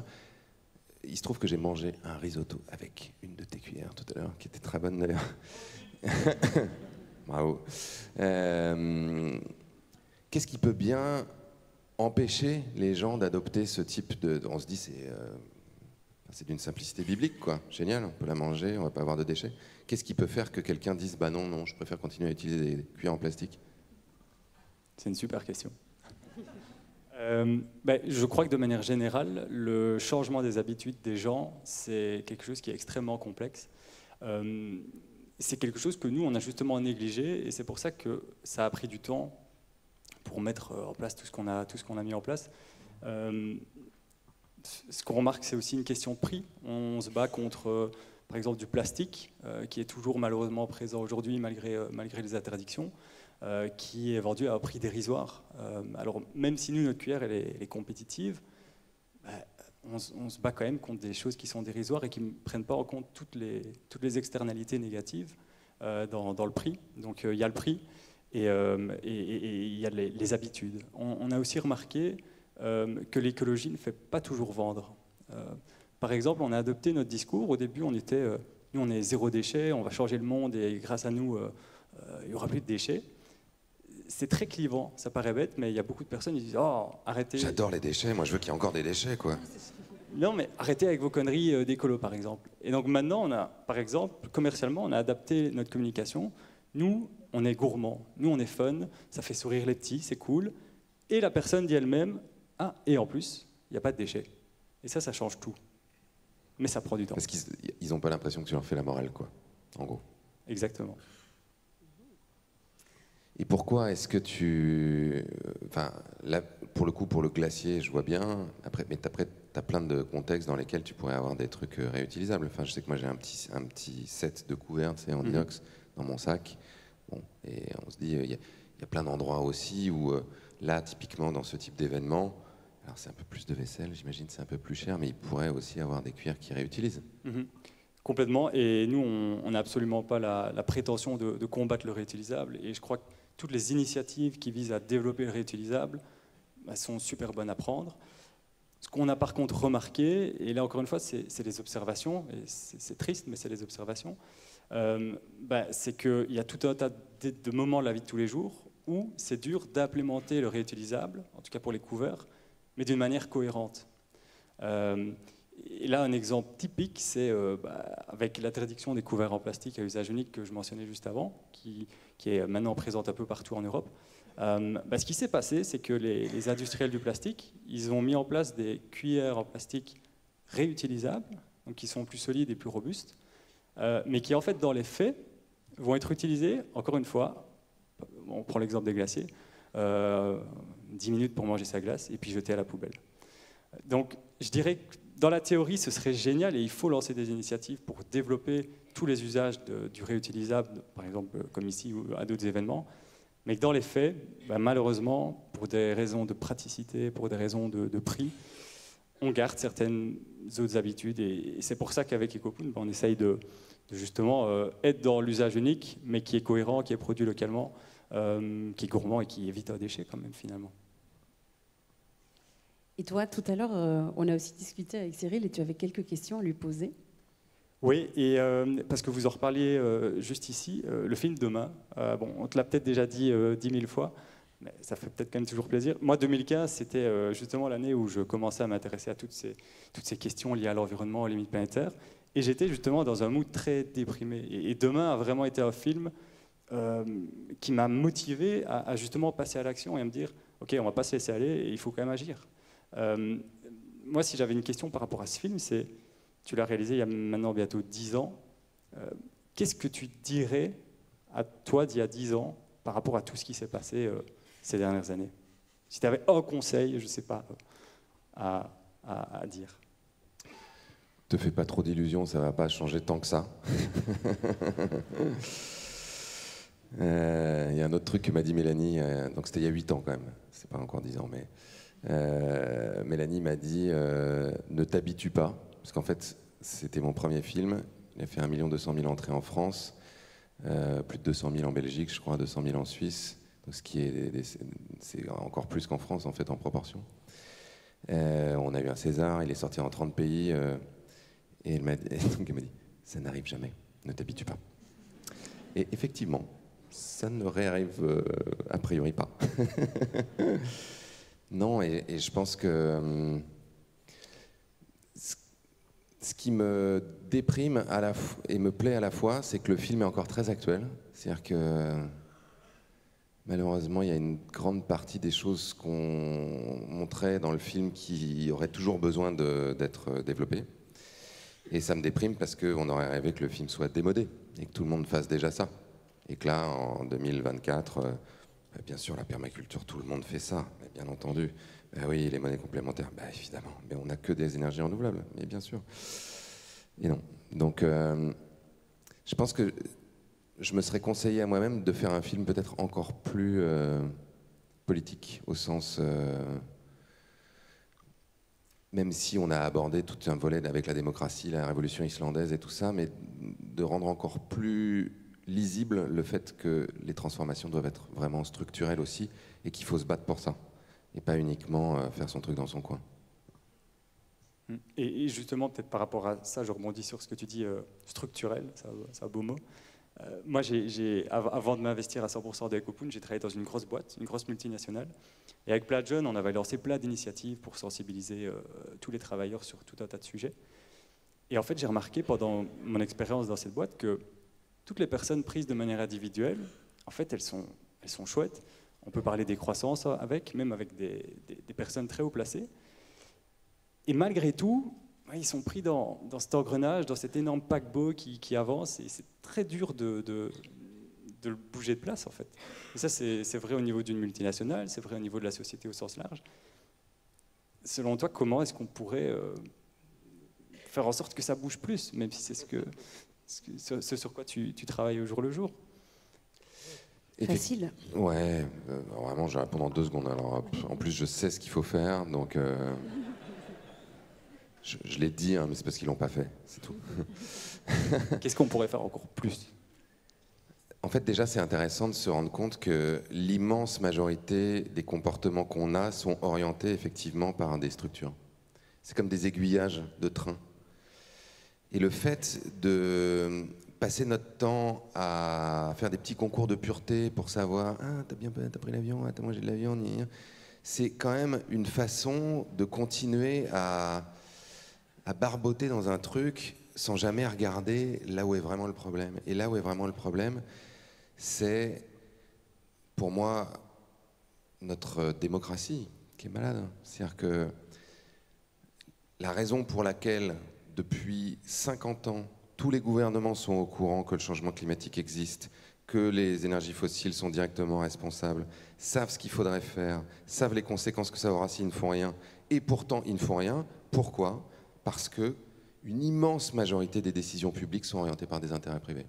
[SPEAKER 4] Il se trouve que j'ai mangé un risotto avec une de tes cuillères tout à l'heure, qui était très bonne d'ailleurs. Bravo. Qu'est-ce qui peut bien empêcher les gens d'adopter ce type de... On se dit, c'est d'une simplicité biblique, quoi. Génial, on peut la manger, on va pas avoir de déchets. Qu'est-ce qui peut faire que quelqu'un dise, non, je préfère continuer à utiliser des cuillères en plastique ?
[SPEAKER 5] C'est une super question. Je crois que de manière générale, le changement des habitudes des gens, c'est quelque chose qui est extrêmement complexe. C'est quelque chose que nous, on a justement négligé, et c'est pour ça que ça a pris du temps pour mettre en place tout ce qu'on a mis en place. Ce qu'on remarque, c'est aussi une question de prix. On se bat contre, par exemple, du plastique, qui est toujours malheureusement présent aujourd'hui, malgré les interdictions, qui est vendu à un prix dérisoire. Alors, même si nous, notre cuillère, elle est compétitive, on se bat quand même contre des choses qui sont dérisoires et qui ne prennent pas en compte toutes les externalités négatives dans le prix. Donc, il y a le prix. Et il y a les habitudes. On a aussi remarqué que l'écologie ne fait pas toujours vendre. Par exemple, on a adopté notre discours. Au début, nous, on est zéro déchet, on va changer le monde et grâce à nous, il n'y aura plus de déchets. C'est très clivant, ça paraît bête, mais il y a beaucoup de personnes qui disent « Oh, arrêtez ».
[SPEAKER 4] J'adore les déchets, moi je veux qu'il y ait encore des déchets, quoi.
[SPEAKER 5] Non, mais arrêtez avec vos conneries d'écolo, par exemple. Et donc maintenant, par exemple, commercialement, on a adapté notre communication. Nous, on est gourmand, nous on est fun, ça fait sourire les petits, c'est cool. Et la personne dit elle-même, et en plus, il n'y a pas de déchets. Et ça change tout. Mais ça prend du temps.
[SPEAKER 4] Parce qu'ils n'ont pas l'impression que tu leur fais la morale, quoi, en gros.
[SPEAKER 5] Exactement.
[SPEAKER 4] Et pourquoi est-ce que tu... Enfin, là, pour le coup, pour le glacier, je vois bien. Mais après, tu as plein de contextes dans lesquels tu pourrais avoir des trucs réutilisables. Enfin, je sais que moi, j'ai un petit set de couverts, en inox, dans mon sac. Bon, et on se dit, il y a plein d'endroits aussi où, là, typiquement, dans ce type d'événement, alors c'est un peu plus de vaisselle, j'imagine, c'est un peu plus cher, mais il pourrait aussi avoir des cuillères qui réutilisent.
[SPEAKER 5] Complètement. Et nous, on n'a absolument pas la prétention de combattre le réutilisable. Et je crois que toutes les initiatives qui visent à développer le réutilisable sont super bonnes à prendre. Ce qu'on a par contre remarqué, et là encore une fois, c'est des observations, et c'est triste, mais c'est des observations, c'est qu'il y a tout un tas de moments de la vie de tous les jours où c'est dur d'implémenter le réutilisable, en tout cas pour les couverts, mais d'une manière cohérente. Et là, un exemple typique, c'est avec l'interdiction des couverts en plastique à usage unique que je mentionnais juste avant, qui est maintenant présente un peu partout en Europe. Ce qui s'est passé, c'est que les industriels du plastique, ils ont mis en place des cuillères en plastique réutilisables, donc qui sont plus solides et plus robustes, mais qui en fait, dans les faits, vont être utilisées, encore une fois, on prend l'exemple des glaciers, 10 minutes pour manger sa glace et puis jeter à la poubelle. Donc, je dirais que dans la théorie, ce serait génial et il faut lancer des initiatives pour développer tous les usages du réutilisable, par exemple comme ici ou à d'autres événements. Mais que dans les faits, malheureusement, pour des raisons de praticité, pour des raisons de prix, on garde certaines autres habitudes. Et c'est pour ça qu'avec Ecopoon, on essaye de justement être dans l'usage unique, mais qui est cohérent, qui est produit localement, qui est gourmand et qui évite un déchet quand même finalement.
[SPEAKER 1] Et toi, tout à l'heure, on a aussi discuté avec Cyril et tu avais quelques questions à lui poser.
[SPEAKER 5] Oui, et parce que vous en reparliez juste ici, le film Demain, on te l'a peut-être déjà dit 10 000 fois, mais ça fait peut-être quand même toujours plaisir. Moi, 2015, c'était justement l'année où je commençais à m'intéresser à toutes ces questions liées à l'environnement, aux limites planétaires, et j'étais justement dans un mood très déprimé. Et Demain a vraiment été un film qui m'a motivé à justement passer à l'action et à me dire, ok, on va pas se laisser aller, et il faut quand même agir. Moi, si j'avais une question par rapport à ce film, c'est, tu l'as réalisé il y a maintenant bientôt 10 ans, qu'est-ce que tu dirais à toi d'il y a 10 ans par rapport à tout ce qui s'est passé ces dernières années? Si tu avais un conseil, je ne sais pas, à dire.
[SPEAKER 4] Te fais pas trop d'illusions, ça va pas changer tant que ça. Il y a un autre truc que m'a dit Mélanie, donc c'était il y a 8 ans quand même, c'est pas encore 10 ans, mais Mélanie m'a dit ne t'habitue pas, parce qu'en fait c'était mon premier film, il a fait 1 200 000 entrées en France, plus de 200 000 en Belgique, je crois 200 000 en Suisse, donc ce qui c'est encore plus qu'en France en fait en proportion. On a eu un César, il est sorti en 30 pays, et elle m'a dit ça n'arrive jamais, ne t'habitue pas. Et effectivement, ça ne réarrive a priori pas. Non, et je pense que ce qui me déprime et me plaît à la fois, c'est que le film est encore très actuel. C'est-à-dire que malheureusement, il y a une grande partie des choses qu'on montrait dans le film qui auraient toujours besoin d'être développées. Et ça me déprime parce qu'on aurait rêvé que le film soit démodé et que tout le monde fasse déjà ça. Et que là, en 2024... bien sûr, la permaculture, tout le monde fait ça, mais bien entendu. Oui, les monnaies complémentaires, évidemment. Mais on n'a que des énergies renouvelables, mais bien sûr. Et non. Donc, je pense que je me serais conseillé à moi-même de faire un film peut-être encore plus politique, au sens... même si on a abordé tout un volet avec la démocratie, la révolution islandaise et tout ça, mais de rendre encore plus... lisible le fait que les transformations doivent être vraiment structurelles aussi et qu'il faut se battre pour ça et pas uniquement faire son truc dans son coin.
[SPEAKER 5] Et justement, peut-être par rapport à ça, je rebondis sur ce que tu dis, structurel, c'est un beau mot. Moi, avant de m'investir à 100% de Ecopoon, j'ai travaillé dans une grosse boîte, une grosse multinationale. Et avec Plein de Jeunes, on avait lancé plein d'initiatives pour sensibiliser tous les travailleurs sur tout un tas de sujets. Et en fait, j'ai remarqué pendant mon expérience dans cette boîte que toutes les personnes prises de manière individuelle, en fait, elles sont chouettes. On peut parler des croissances même avec des personnes très haut placées. Et malgré tout, ils sont pris dans cet engrenage, dans cet énorme paquebot qui avance. Et c'est très dur de le bouger de place, en fait. Et ça, c'est vrai au niveau d'une multinationale, c'est vrai au niveau de la société au sens large. Selon toi, comment est-ce qu'on pourrait faire en sorte que ça bouge plus, même si c'est ce sur quoi tu travailles au jour le jour?
[SPEAKER 1] Facile.
[SPEAKER 4] Ouais, vraiment, je vais répondre en 2 secondes. Alors, en plus, je sais ce qu'il faut faire, donc je l'ai dit, mais c'est parce qu'ils l'ont pas fait, c'est tout.
[SPEAKER 5] Qu'est-ce qu'on pourrait faire encore plus?
[SPEAKER 4] En fait, déjà, c'est intéressant de se rendre compte que l'immense majorité des comportements qu'on a sont orientés effectivement par des structures. C'est comme des aiguillages de train. Et le fait de passer notre temps à faire des petits concours de pureté pour savoir « Ah, t'as pris l'avion, t'as mangé de l'avion », c'est quand même une façon de continuer à à barboter dans un truc sans jamais regarder là où est vraiment le problème. Et là où est vraiment le problème, c'est, pour moi, notre démocratie qui est malade. C'est-à-dire que la raison pour laquelle, depuis 50 ans, tous les gouvernements sont au courant que le changement climatique existe, que les énergies fossiles sont directement responsables, savent ce qu'il faudrait faire, savent les conséquences que ça aura s'ils ne font rien, et pourtant ils ne font rien. Pourquoi ? Parce que une immense majorité des décisions publiques sont orientées par des intérêts privés.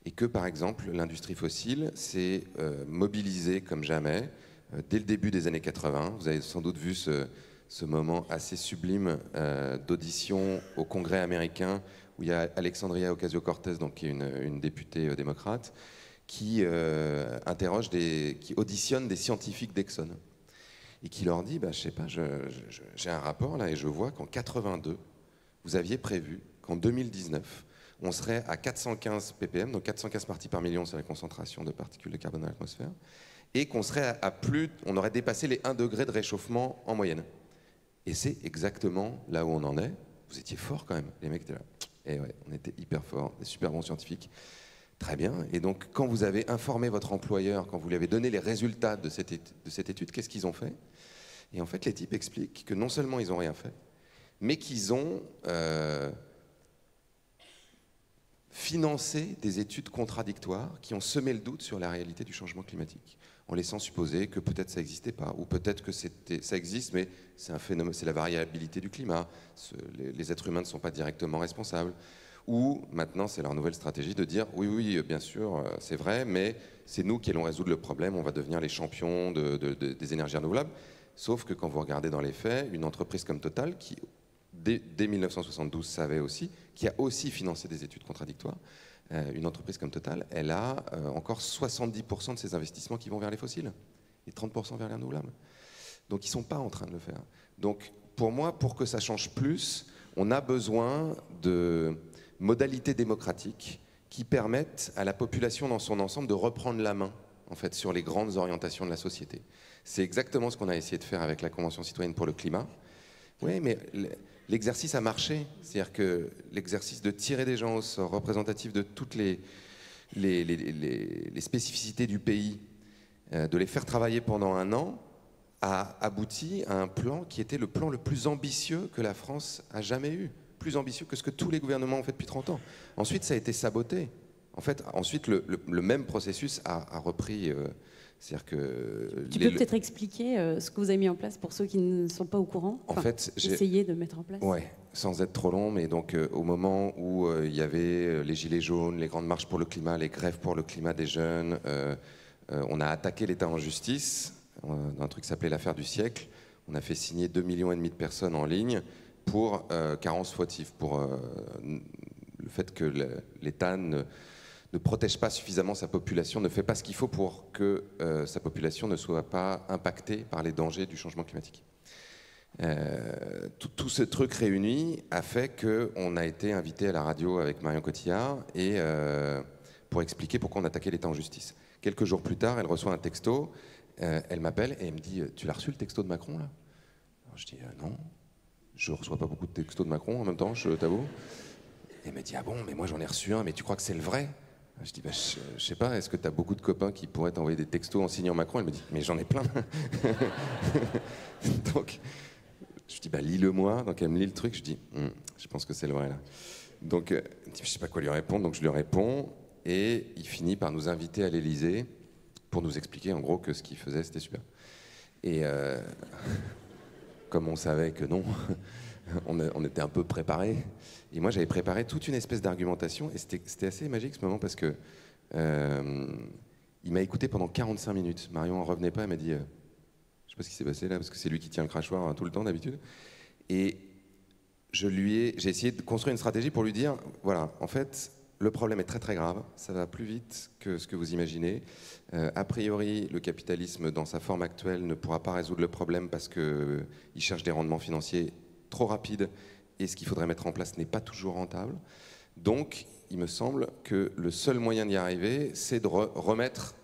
[SPEAKER 4] Et que, par exemple, l'industrie fossile s'est mobilisée comme jamais dès le début des années 80. Vous avez sans doute vu ce moment assez sublime d'audition au Congrès américain où il y a Alexandria Ocasio-Cortez, donc, qui est une députée démocrate, qui qui auditionne des scientifiques d'Exxon et qui leur dit, je sais pas, j'ai un rapport là et je vois qu'en 82, vous aviez prévu qu'en 2019, on serait à 415 ppm, donc 415 parties par million, c'est la concentration de particules de carbone dans l'atmosphère, et qu'on serait on aurait dépassé les 1 degré de réchauffement en moyenne. Et c'est exactement là où on en est. Vous étiez forts quand même, les mecs étaient là. Et ouais, on était hyper forts, des super bons scientifiques. Très bien. Et donc, quand vous avez informé votre employeur, quand vous lui avez donné les résultats de cette étude, qu'est-ce qu'ils ont fait ? Et en fait, les types expliquent que non seulement ils n'ont rien fait, mais qu'ils ont financé des études contradictoires qui ont semé le doute sur la réalité du changement climatique, en laissant supposer que peut-être ça n'existait pas, ou peut-être que ça existe, mais c'est un phénomène, c'est la variabilité du climat, les êtres humains ne sont pas directement responsables, ou maintenant c'est leur nouvelle stratégie de dire oui, bien sûr, c'est vrai, mais c'est nous qui allons résoudre le problème, on va devenir les champions des énergies renouvelables. Sauf que quand vous regardez dans les faits, une entreprise comme Total, qui dès 1972 savait aussi, qui a aussi financé des études contradictoires, une entreprise comme Total, elle a encore 70% de ses investissements qui vont vers les fossiles et 30% vers les renouvelables. Donc ils ne sont pas en train de le faire. Donc pour moi, pour que ça change plus, on a besoin de modalités démocratiques qui permettent à la population dans son ensemble de reprendre la main en fait, sur les grandes orientations de la société. C'est exactement ce qu'on a essayé de faire avec la Convention citoyenne pour le climat. Oui, mais l'exercice a marché. C'est-à-dire que l'exercice de tirer des gens au sort, représentatifs de toutes les spécificités du pays, de les faire travailler pendant 1 an, a abouti à un plan qui était le plan le plus ambitieux que la France a jamais eu. Plus ambitieux que ce que tous les gouvernements ont fait depuis 30 ans. Ensuite, ça a été saboté. En fait, ensuite, le même processus a repris. C'est-à-dire que
[SPEAKER 6] tu peux peut-être expliquer ce que vous avez mis en place pour ceux qui ne sont pas au courant.
[SPEAKER 4] En fait, j'ai
[SPEAKER 6] essayé de mettre en place.
[SPEAKER 4] Ouais, sans être trop long, mais donc au moment où il y avait les gilets jaunes, les grandes marches pour le climat, les grèves pour le climat des jeunes, on a attaqué l'État en justice dans un truc qui s'appelait l'affaire du siècle. On a fait signer 2,5 millions de personnes en ligne pour carence fautive, pour le fait que l'État ne protège pas suffisamment sa population, ne fait pas ce qu'il faut pour que sa population ne soit pas impactée par les dangers du changement climatique. Tout ce truc réuni a fait qu'on a été invité à la radio avec Marion Cotillard et, pour expliquer pourquoi on attaquait l'État en justice. Quelques jours plus tard, elle reçoit un texto, elle m'appelle et elle me dit « Tu l'as reçu le texto de Macron là ?» Alors, je dis « Non, je ne reçois pas beaucoup de textos de Macron en même temps, je t'avoue. » Elle me dit « Ah bon, mais moi j'en ai reçu un, mais tu crois que c'est le vrai ?» Je dis, je sais pas, est-ce que tu as beaucoup de copains qui pourraient t'envoyer des textos en signant Macron ? Elle me dit, mais j'en ai plein. Donc, je dis, lis-le-moi. Donc, elle me lit le truc. Je dis, je pense que c'est le vrai, là. Donc, je sais pas quoi lui répondre. Donc, je lui réponds. Et il finit par nous inviter à l'Élysée pour nous expliquer, en gros, que ce qu'il faisait, c'était super. Et comme on savait que non, on était un peu préparés. Et moi, j'avais préparé toute une espèce d'argumentation. Et c'était assez magique, ce moment, parce que il m'a écouté pendant 45 minutes. Marion en revenait pas. Elle m'a dit, je sais pas ce qui s'est passé là, parce que c'est lui qui tient le crachoir tout le temps, d'habitude. Et j'ai essayé de construire une stratégie pour lui dire, voilà, en fait, le problème est très très grave. Ça va plus vite que ce que vous imaginez. A priori, le capitalisme, dans sa forme actuelle, ne pourra pas résoudre le problème parce qu'il cherche des rendements financiers trop rapides. Et ce qu'il faudrait mettre en place n'est pas toujours rentable. Donc, il me semble que le seul moyen d'y arriver, c'est de remettre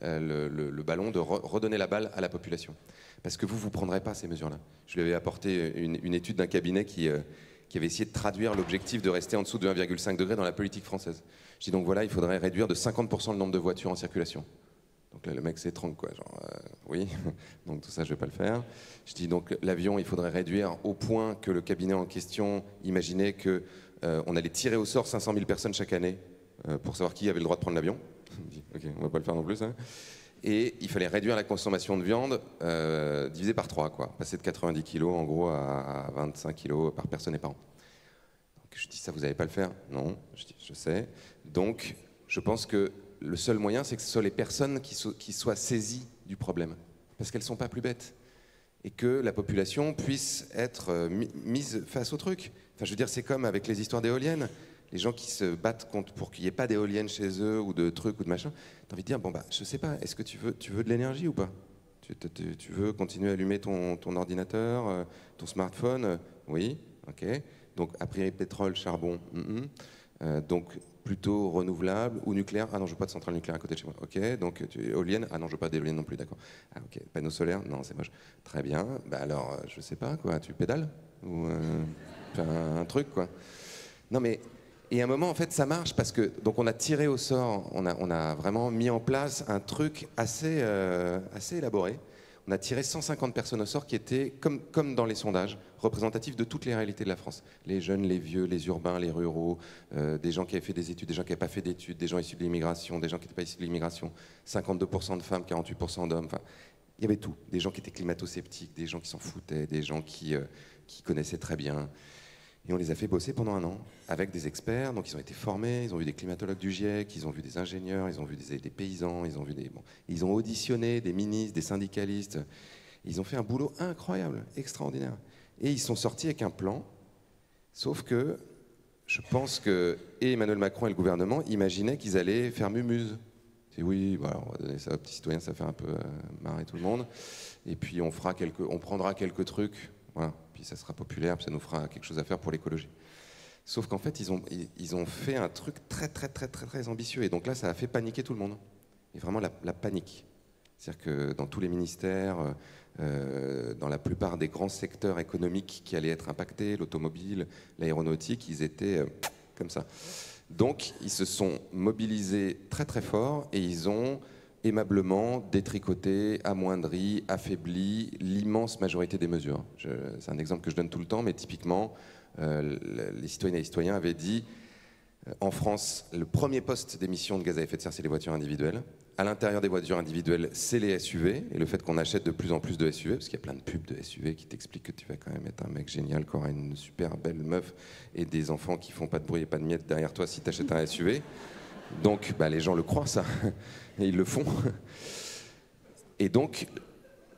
[SPEAKER 4] le ballon, de redonner la balle à la population. Parce que vous ne prendrez pas ces mesures-là. Je lui avais apporté une étude d'un cabinet qui avait essayé de traduire l'objectif de rester en dessous de 1,5 degré dans la politique française. Je dis donc voilà, il faudrait réduire de 50% le nombre de voitures en circulation. Donc là, le mec s'étrangle, quoi. Genre, oui, donc tout ça, je ne vais pas le faire. Je dis donc l'avion, il faudrait réduire au point que le cabinet en question imaginait qu'on allait tirer au sort 500 000 personnes chaque année pour savoir qui avait le droit de prendre l'avion. Je dis ok, on ne va pas le faire non plus, ça. Et il fallait réduire la consommation de viande divisé par 3, quoi. Passer de 90 kg en gros à 25 kg par personne et par an. Donc je dis ça, vous n'allez pas le faire? Non, je dis je sais. Donc je pense que le seul moyen, c'est que ce soit les personnes qui soient saisies du problème. Parce qu'elles ne sont pas plus bêtes. Et que la population puisse être mise face au truc. Enfin, je veux dire, c'est comme avec les histoires d'éoliennes. Les gens qui se battent pour qu'il n'y ait pas d'éoliennes chez eux, ou de trucs, ou de machin. T'as envie de dire, bon bah, je sais pas, est-ce que tu veux de l'énergie ou pas? Tu veux continuer à allumer ton ordinateur, ton smartphone? Oui, ok. Donc, a priori, pétrole, charbon, donc plutôt renouvelable ou nucléaire. Ah non, je veux pas de centrale nucléaire à côté de chez moi. Ok, donc éolienne. Ah non, je veux pas d'éolienne non plus, d'accord. Ah ok, panneaux solaires. Non, c'est moche. Très bien. Bah alors, je sais pas quoi. Tu pédales ou un truc quoi. Non mais et à un moment en fait ça marche parce que donc on a tiré au sort, on a vraiment mis en place un truc assez élaboré. On a tiré 150 personnes au sort qui étaient, comme dans les sondages, représentatifs de toutes les réalités de la France. Les jeunes, les vieux, les urbains, les ruraux, des gens qui avaient fait des études, des gens qui n'avaient pas fait d'études, des gens issus de l'immigration, des gens qui n'étaient pas issus de l'immigration, 52% de femmes, 48% d'hommes. Enfin, il y avait tout. Des gens qui étaient climato-sceptiques, des gens qui s'en foutaient, des gens qui connaissaient très bien. Et on les a fait bosser pendant 1 an avec des experts. Donc ils ont été formés, ils ont vu des climatologues du GIEC, ils ont vu des ingénieurs, ils ont vu des paysans, ils ont auditionné des ministres, des syndicalistes. Ils ont fait un boulot incroyable, extraordinaire. Et ils sont sortis avec un plan. Sauf que je pense que et Emmanuel Macron et le gouvernement imaginaient qu'ils allaient faire mumuse. C'est oui, voilà, on va donner ça aux petits citoyens, ça fait un peu marrer tout le monde. Et puis on prendra quelques trucs. Voilà, puis ça sera populaire, puis ça nous fera quelque chose à faire pour l'écologie. Sauf qu'en fait, ils ont fait un truc très, très, très, très, très ambitieux. Et donc là, ça a fait paniquer tout le monde. Et vraiment la panique. C'est-à-dire que dans tous les ministères, dans la plupart des grands secteurs économiques qui allaient être impactés, l'automobile, l'aéronautique, ils étaient comme ça. Donc, ils se sont mobilisés très, très fort et ils ont aimablement détricoté, amoindri, affaibli l'immense majorité des mesures. C'est un exemple que je donne tout le temps, mais typiquement, les citoyennes et les citoyens avaient dit en France, le premier poste d'émissions de gaz à effet de serre, c'est les voitures individuelles. À l'intérieur des voitures individuelles, c'est les SUV, et le fait qu'on achète de plus en plus de SUV, parce qu'il y a plein de pubs de SUV qui t'expliquent que tu vas quand même être un mec génial, qui aura une super belle meuf, et des enfants qui font pas de bruit et pas de miettes derrière toi si tu achètes un SUV. Donc bah, les gens le croient ça, et ils le font. Et donc,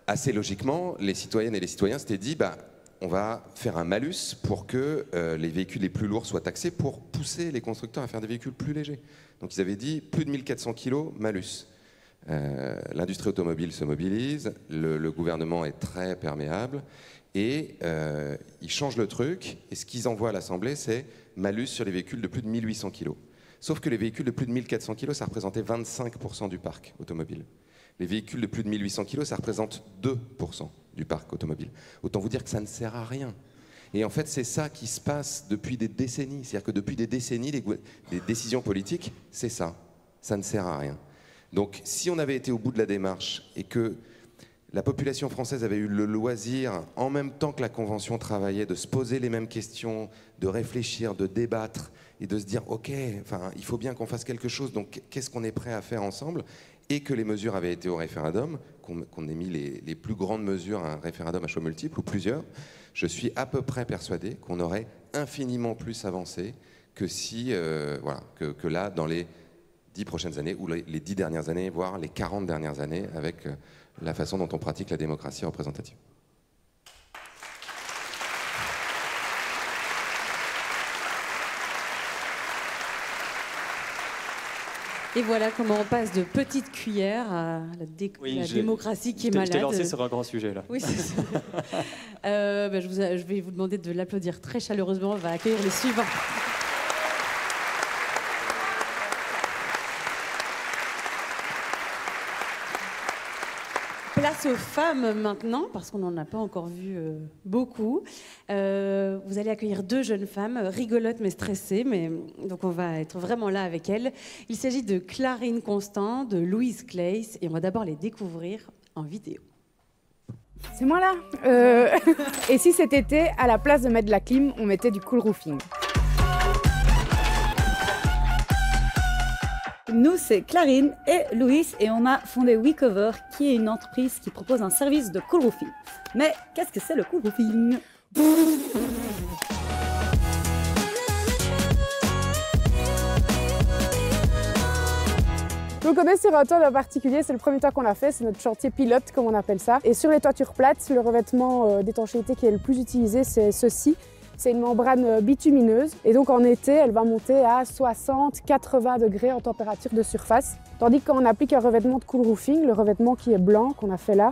[SPEAKER 4] assez logiquement, les citoyennes et les citoyens s'étaient dit, bah, on va faire un malus pour que les véhicules les plus lourds soient taxés pour pousser les constructeurs à faire des véhicules plus légers. Donc ils avaient dit, plus de 1400 kilos, malus. L'industrie automobile se mobilise, le gouvernement est très perméable, et ils changent le truc, et ce qu'ils envoient à l'Assemblée, c'est malus sur les véhicules de plus de 1800 kilos. Sauf que les véhicules de plus de 1400 kg, ça représentait 25% du parc automobile. Les véhicules de plus de 1800 kg, ça représente 2% du parc automobile. Autant vous dire que ça ne sert à rien. Et en fait, c'est ça qui se passe depuis des décennies. C'est-à-dire que depuis des décennies, les décisions politiques, c'est ça. Ça ne sert à rien. Donc, si on avait été au bout de la démarche et que la population française avait eu le loisir, en même temps que la Convention travaillait, de se poser les mêmes questions, de réfléchir, de débattre, et de se dire, ok, enfin, il faut bien qu'on fasse quelque chose, donc qu'est-ce qu'on est prêt à faire ensemble? Et que les mesures avaient été au référendum, qu'on ait mis les plus grandes mesures à un référendum à choix multiples, ou plusieurs, je suis à peu près persuadé qu'on aurait infiniment plus avancé que si, voilà, que là, dans les 10 prochaines années, ou les 10 dernières années, voire les 40 dernières années, avec la façon dont on pratique la démocratie représentative.
[SPEAKER 6] Et voilà comment on passe de petite cuillère à la démocratie qui est malade.
[SPEAKER 5] Je t'ai lancé sur un grand sujet là.
[SPEAKER 6] Oui, c'est ça. Je vais vous demander de l'applaudir très chaleureusement. On va accueillir les suivants. passe aux femmes maintenant, parce qu'on n'en a pas encore vu beaucoup. Vous allez accueillir 2 jeunes femmes, rigolotes mais stressées, donc on va être vraiment là avec elles. Il s'agit de Clarine Constant, de Louise Claes, et on va d'abord les découvrir en vidéo.
[SPEAKER 7] C'est moi là. Et si cet été, à la place de mettre de la clim, on mettait du cool roofing?
[SPEAKER 8] Nous, c'est Clarine et Louis et on a fondé WeCover, qui est une entreprise qui propose un service de cool roofing. Mais qu'est-ce que c'est le cool roofing?
[SPEAKER 7] Donc on est sur un toit en particulier, c'est le premier toit qu'on a fait, c'est notre chantier pilote comme on appelle ça. Et sur les toitures plates, le revêtement d'étanchéité qui est le plus utilisé, c'est ceci. C'est une membrane bitumineuse et donc en été, elle va monter à 60-80 degrés en température de surface. Tandis que quand on applique un revêtement de cool roofing, le revêtement qui est blanc qu'on a fait là,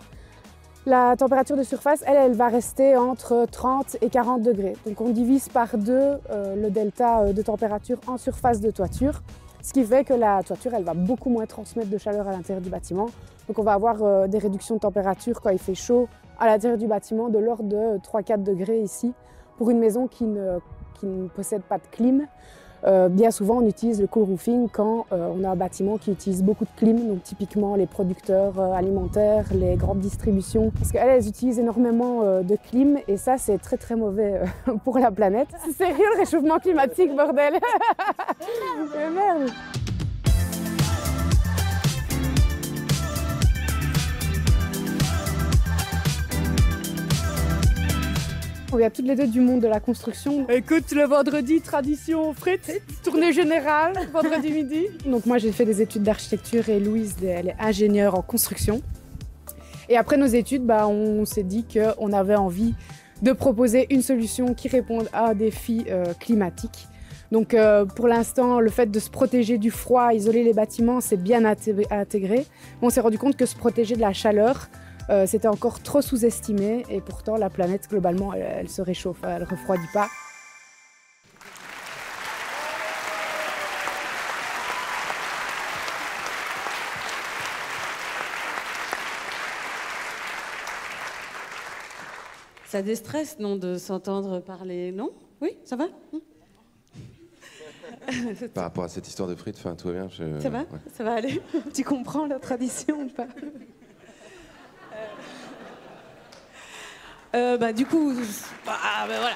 [SPEAKER 7] la température de surface, elle va rester entre 30 et 40 degrés. Donc on divise par 2 le delta de température en surface de toiture. Ce qui fait que la toiture, elle va beaucoup moins transmettre de chaleur à l'intérieur du bâtiment. Donc on va avoir des réductions de température quand il fait chaud à l'intérieur du bâtiment de l'ordre de 3-4 degrés ici. Pour une maison qui ne possède pas de clim, bien souvent on utilise le cool roofing quand on a un bâtiment qui utilise beaucoup de clim, donc typiquement les producteurs alimentaires, les grandes distributions, parce qu'elles utilisent énormément de clim et ça c'est très très mauvais pour la planète. C'est sérieux le réchauffement climatique, bordel. Mais merde. On vient toutes les 2 du monde de la construction. Écoute, le vendredi, tradition frites, tournée générale, vendredi midi. Donc moi, j'ai fait des études d'architecture et Louise, elle est ingénieure en construction. Et après nos études, on s'est dit qu'on avait envie de proposer une solution qui réponde à un défi climatique. Donc pour l'instant, le fait de se protéger du froid, isoler les bâtiments, c'est bien intégré. On s'est rendu compte que se protéger de la chaleur, c'était encore trop sous-estimé et pourtant la planète globalement elle se réchauffe, elle ne refroidit pas.
[SPEAKER 6] Ça déstresse, non, de s'entendre parler, non? Oui, ça va?
[SPEAKER 4] Par rapport à cette histoire de frites, tout va bien.
[SPEAKER 6] Ça va? Ouais. Ça va aller? Tu comprends la tradition ou pas? Du coup, voilà.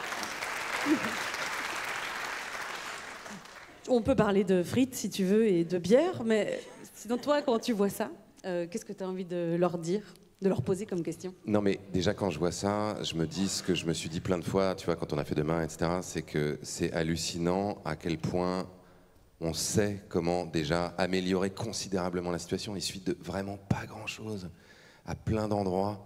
[SPEAKER 6] On peut parler de frites si tu veux et de bière, mais sinon toi, quand tu vois ça, qu'est-ce que tu as envie de leur dire, de leur poser comme question?
[SPEAKER 4] Non mais déjà quand je vois ça, je me dis ce que je me suis dit plein de fois, tu vois, quand on a fait Demain, etc., c'est que c'est hallucinant à quel point on sait comment déjà améliorer considérablement la situation. Il suffit de vraiment pas grand-chose à plein d'endroits.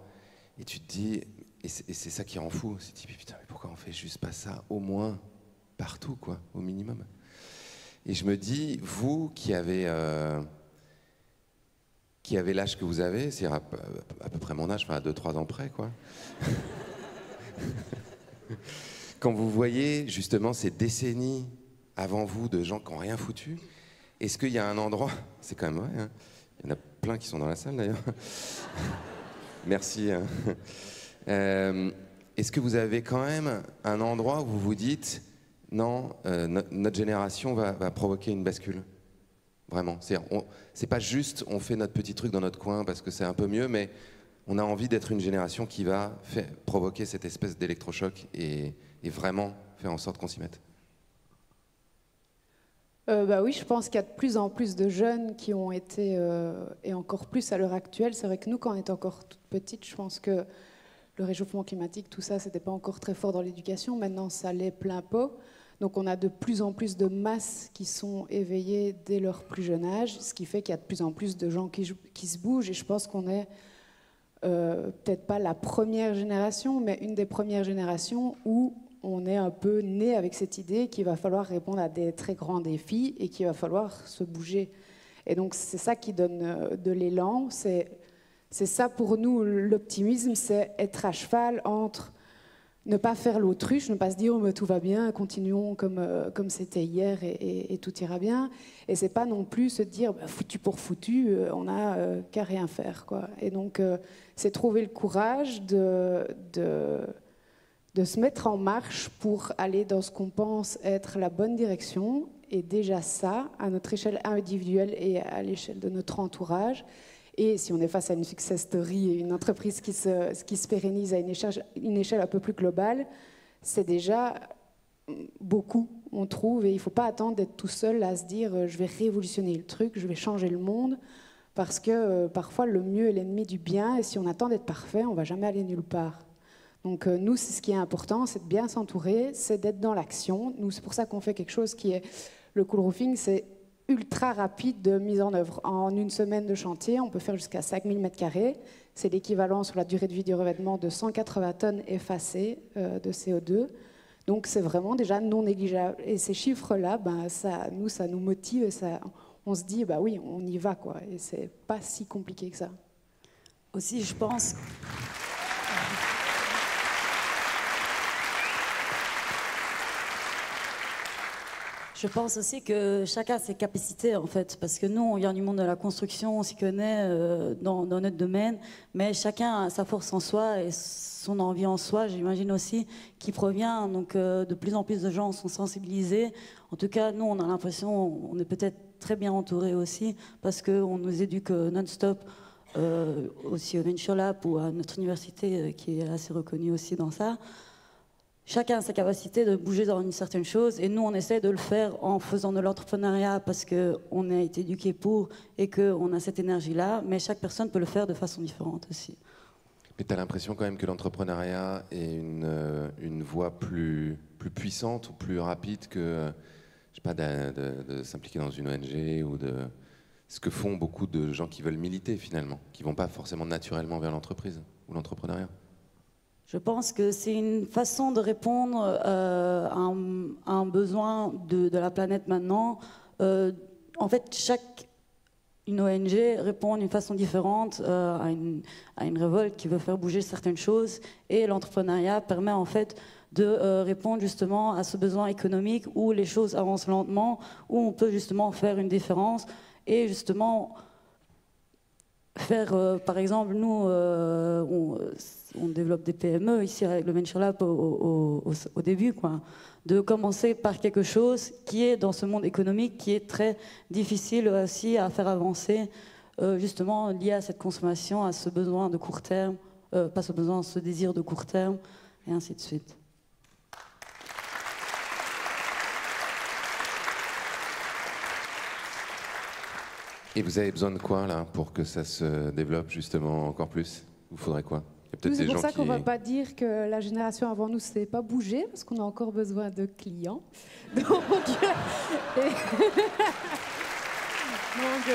[SPEAKER 4] Et tu te dis... Et c'est ça qui rend fou. C'est dit, putain, mais pourquoi on fait juste pas ça au moins partout, quoi, au minimum. Et je me dis, vous qui avez l'âge que vous avez, c'est à peu près mon âge, à 2-3 ans près, quoi. Quand vous voyez justement ces décennies avant vous de gens qui n'ont rien foutu, est-ce qu'il y a un endroit, c'est quand même vrai, hein, il y en a plein qui sont dans la salle d'ailleurs. Merci. Hein. Est-ce que vous avez quand même un endroit où vous vous dites non, notre génération va provoquer une bascule? Vraiment. C'est pas juste on fait notre petit truc dans notre coin parce que c'est un peu mieux, mais on a envie d'être une génération qui va provoquer cette espèce d'électrochoc et vraiment faire en sorte qu'on s'y mette.
[SPEAKER 7] Oui, je pense qu'il y a de plus en plus de jeunes qui ont été, et encore plus à l'heure actuelle. C'est vrai que nous, quand on était encore toute petite, je pense que le réchauffement climatique, tout ça, c'était pas encore très fort dans l'éducation. Maintenant, ça l'est plein pot. Donc on a de plus en plus de masses qui sont éveillées dès leur plus jeune âge, ce qui fait qu'il y a de plus en plus de gens qui se bougent. Et je pense qu'on est peut-être pas la première génération, mais une des premières générations où on est un peu né avec cette idée qu'il va falloir répondre à des très grands défis et qu'il va falloir se bouger. Et donc c'est ça qui donne de l'élan. C'est ça pour nous l'optimisme, c'est être à cheval entre ne pas faire l'autruche, ne pas se dire oh, mais tout va bien, continuons comme c'était hier et tout ira bien. Et c'est pas non plus se dire bah, foutu pour foutu, on n'a qu'à rien faire, quoi. Et donc c'est trouver le courage de se mettre en marche pour aller dans ce qu'on pense être la bonne direction. Et déjà ça, à notre échelle individuelle et à l'échelle de notre entourage. Et si on est face à une success story et une entreprise qui se pérennise à une échelle un peu plus globale, c'est déjà beaucoup, on trouve. Et il ne faut pas attendre d'être tout seul à se dire je vais révolutionner le truc, je vais changer le monde. Parce que parfois, le mieux est l'ennemi du bien. Et si on attend d'être parfait, on ne va jamais aller nulle part. Donc nous, c'est ce qui est important, c'est de bien s'entourer, c'est d'être dans l'action. Nous, c'est pour ça qu'on fait quelque chose qui est... Le cool roofing, c'est ultra rapide de mise en œuvre. En une semaine de chantier, on peut faire jusqu'à 5000 m². C'est l'équivalent sur la durée de vie du revêtement de 180 tonnes effacées de CO2. Donc c'est vraiment déjà non négligeable. Et ces chiffres-là, ben, ça nous motive et on se dit, bah oui, on y va, quoi. Et c'est pas si compliqué que ça.
[SPEAKER 8] Aussi, je pense... Je pense aussi que chacun a ses capacités, en fait, parce que nous, on vient du monde de la construction, on s'y connaît dans notre domaine, mais chacun a sa force en soi et son envie en soi, j'imagine aussi, qui provient. Donc, de plus en plus de gens sont sensibilisés. En tout cas, nous, on a l'impression, on est peut-être très bien entourés aussi, parce qu'on nous éduque non-stop, aussi au Venture Lab ou à notre université, qui est assez reconnue aussi dans ça. Chacun a sa capacité de bouger dans une certaine chose et nous, on essaie de le faire en faisant de l'entrepreneuriat parce qu'on a été éduqué pour et qu'on a cette énergie-là, mais chaque personne peut le faire de façon différente aussi.
[SPEAKER 4] Mais tu as l'impression quand même que l'entrepreneuriat est une voie plus puissante ou plus rapide que, je sais pas, de s'impliquer dans une ONG ou de ce que font beaucoup de gens qui veulent militer finalement, qui ne vont pas forcément naturellement vers l'entreprise ou l'entrepreneuriat.
[SPEAKER 8] Je pense que c'est une façon de répondre à un besoin de la planète maintenant. En fait, une ONG répond d'une façon différente à une révolte qui veut faire bouger certaines choses. Et l'entrepreneuriat permet en fait de répondre justement à ce besoin économique où les choses avancent lentement, où on peut justement faire une différence et justement faire, par exemple, nous, on développe des PME ici avec le Venture Lab au début, quoi. De commencer par quelque chose qui est dans ce monde économique qui est très difficile aussi à faire avancer, justement lié à cette consommation, à ce besoin de court terme, pas ce besoin, ce désir de court terme, et ainsi de suite.
[SPEAKER 4] Et vous avez besoin de quoi là pour que ça se développe justement encore plus? Il vous faudrait quoi?
[SPEAKER 7] C'est pour ça qu'on ne va pas dire que la génération avant nous ne s'est pas bougée, parce qu'on a encore besoin de clients. Donc,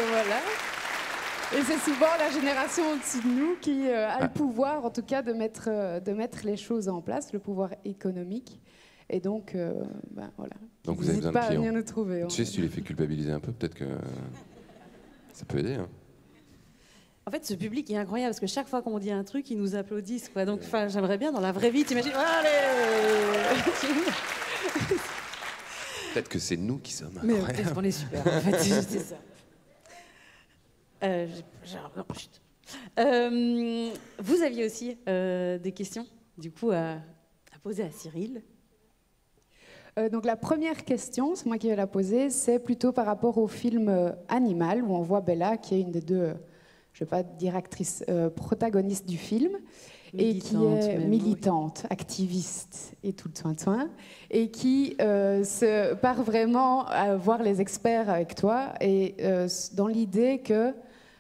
[SPEAKER 7] voilà. Et c'est souvent la génération au-dessus de nous qui a le pouvoir, en tout cas, de mettre les choses en place, le pouvoir économique. Et donc, voilà.
[SPEAKER 4] Donc vous avez besoin de clients.
[SPEAKER 7] N'hésite pas à venir nous trouver.
[SPEAKER 4] Tu sais, si tu les fais culpabiliser un peu, peut-être que ça peut aider. Hein.
[SPEAKER 6] En fait, ce public est incroyable parce que chaque fois qu'on dit un truc, ils nous applaudissent, quoi. Donc, j'aimerais bien dans la vraie vie, t'imagines. Allez.
[SPEAKER 4] Peut-être que c'est nous qui sommes
[SPEAKER 6] Mais
[SPEAKER 4] incroyables.
[SPEAKER 6] peut-être qu'on est super. En fait, c'est ça. Vous aviez aussi des questions, du coup, à poser à Cyril.
[SPEAKER 7] Donc la première question, c'est moi qui vais la poser, c'est plutôt par rapport au film Animal, où on voit Bella, qui est une des deux, je ne vais pas dire actrice, protagoniste du film, et qui est militante, oui, activiste et tout le soin, et qui se part vraiment à voir les experts avec toi, et dans l'idée qu'elle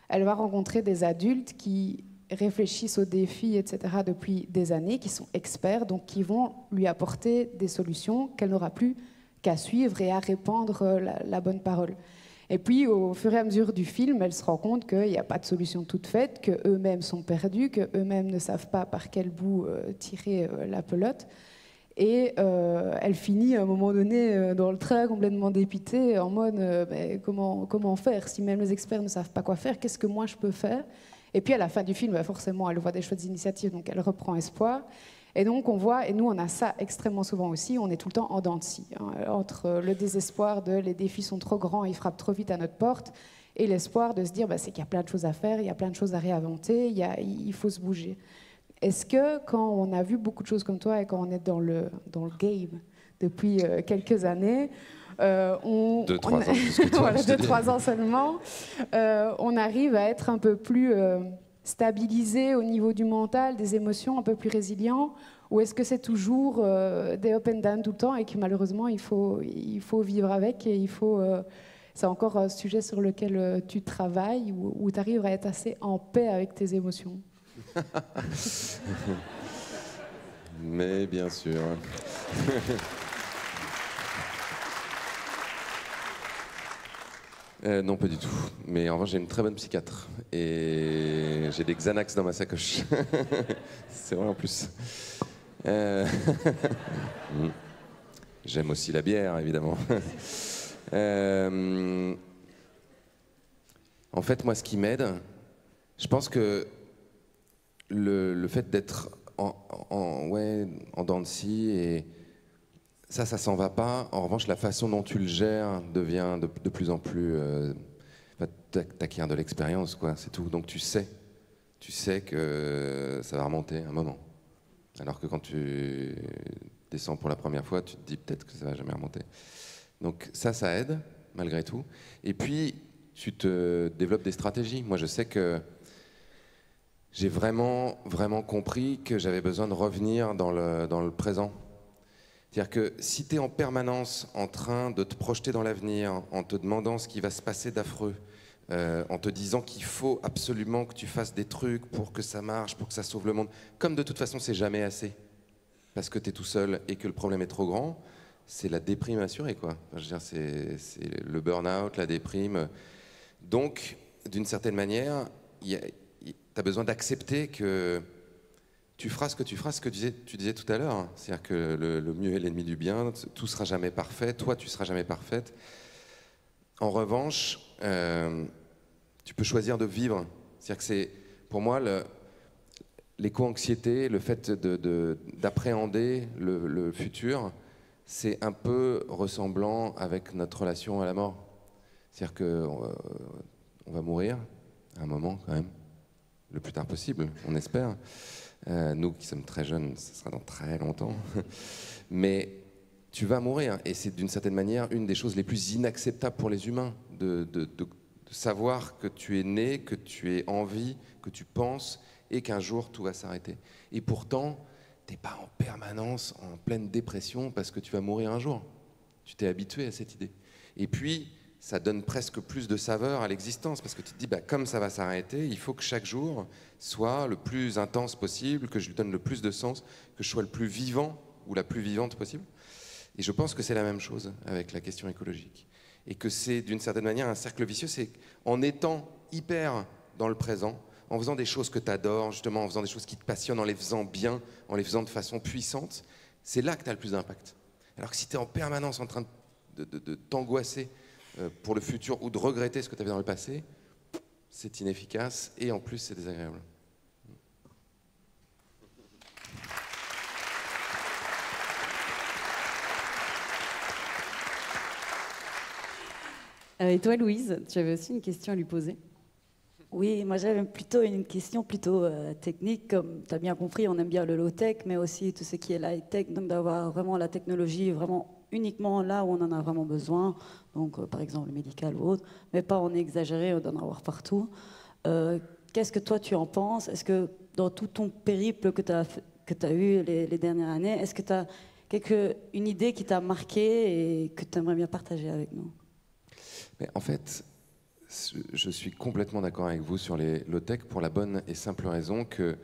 [SPEAKER 7] va rencontrer des adultes qui réfléchissent aux défis, etc., depuis des années, qui sont experts, donc qui vont lui apporter des solutions qu'elle n'aura plus qu'à suivre et à répandre la bonne parole. Et puis, au fur et à mesure du film, elle se rend compte qu'il n'y a pas de solution toute faite, qu'eux-mêmes sont perdus, qu'eux-mêmes ne savent pas par quel bout tirer la pelote. Et elle finit à un moment donné dans le train complètement dépitée, en mode comment faire? Si même les experts ne savent pas quoi faire, qu'est-ce que moi je peux faire? Et puis à la fin du film, forcément, elle voit des chouettes initiatives, donc elle reprend espoir. Et donc on voit, et nous on a ça extrêmement souvent aussi, on est tout le temps en dents de scie, hein, entre le désespoir de les défis sont trop grands, ils frappent trop vite à notre porte, et l'espoir de se dire c'est qu'il y a plein de choses à faire, il y a plein de choses à réinventer, il faut se bouger. Est-ce que quand on a vu beaucoup de choses comme toi et quand on est dans le game depuis quelques années,
[SPEAKER 4] 2-3 ans plus que toi,
[SPEAKER 7] voilà, 2-3 ans seulement, on arrive à être un peu plus stabilisé au niveau du mental, des émotions, un peu plus résilient, ou est-ce que c'est toujours des up and down tout le temps et que malheureusement il faut vivre avec et c'est encore un sujet sur lequel tu travailles ou tu arrives à être assez en paix avec tes émotions?
[SPEAKER 4] Mais bien sûr. Non, pas du tout. Mais en revanche, j'ai une très bonne psychiatre. Et j'ai des Xanax dans ma sacoche. C'est vrai en plus. J'aime aussi la bière, évidemment. En fait, moi, ce qui m'aide, je pense que le fait d'être en dents de scie, et ça s'en va pas. En revanche, la façon dont tu le gères devient de plus en plus... t'acquiers de l'expérience, quoi, c'est tout. Donc tu sais que ça va remonter un moment. Alors que quand tu descends pour la première fois, tu te dis peut-être que ça va jamais remonter. Donc ça aide, malgré tout. Et puis, tu te développes des stratégies. Moi, je sais que j'ai vraiment, vraiment compris que j'avais besoin de revenir dans le présent. C'est-à-dire que si tu es en permanence en train de te projeter dans l'avenir, en te demandant ce qui va se passer d'affreux, en te disant qu'il faut absolument que tu fasses des trucs pour que ça marche, pour que ça sauve le monde, comme de toute façon c'est jamais assez, parce que tu es tout seul et que le problème est trop grand, c'est la déprime assurée, quoi. Enfin, je veux dire, c'est le burn-out, la déprime. Donc, d'une certaine manière, tu as besoin d'accepter que tu feras ce que tu feras, ce que tu disais tout à l'heure. Hein. C'est-à-dire que le mieux est l'ennemi du bien, tout sera jamais parfait, toi tu seras jamais parfaite. En revanche, tu peux choisir de vivre. C'est-à-dire que c'est, pour moi, l'éco-anxiété, le fait d'appréhender le futur, c'est un peu ressemblant avec notre relation à la mort. C'est-à-dire qu'on va mourir à un moment quand même, le plus tard possible, on espère. Nous qui sommes très jeunes, ce sera dans très longtemps. Mais tu vas mourir, et c'est d'une certaine manière une des choses les plus inacceptables pour les humains, de savoir que tu es né, que tu es en vie, que tu penses, et qu'un jour tout va s'arrêter. Et pourtant, tu n'es pas en permanence en pleine dépression parce que tu vas mourir un jour. Tu t'es habitué à cette idée. Et puis, ça donne presque plus de saveur à l'existence, parce que tu te dis, comme ça va s'arrêter, il faut que chaque jour soit le plus intense possible, que je lui donne le plus de sens, que je sois le plus vivant ou la plus vivante possible. Et je pense que c'est la même chose avec la question écologique. Et que c'est d'une certaine manière un cercle vicieux, c'est en étant hyper dans le présent, en faisant des choses que tu adores, justement, en faisant des choses qui te passionnent, en les faisant bien, en les faisant de façon puissante, c'est là que tu as le plus d'impact. Alors que si tu es en permanence en train de t'angoisser pour le futur ou de regretter ce que tu avais dans le passé, c'est inefficace et en plus c'est désagréable.
[SPEAKER 6] Et toi, Louise, tu avais aussi une question à lui poser?
[SPEAKER 8] Oui, moi j'avais plutôt une question plutôt technique. Comme tu as bien compris, on aime bien le low-tech, mais aussi tout ce qui est la high-tech, donc d'avoir vraiment la technologie vraiment uniquement là où on en a vraiment besoin, donc par exemple le médical ou autre, mais pas en exagérer, d'en avoir partout. Qu'est-ce que toi tu en penses? Est-ce que dans tout ton périple que tu as eu les dernières années, est-ce que tu as une idée qui t'a marqué et que tu aimerais bien partager avec nous?
[SPEAKER 4] Mais en fait, je suis complètement d'accord avec vous sur les low-tech pour la bonne et simple raison que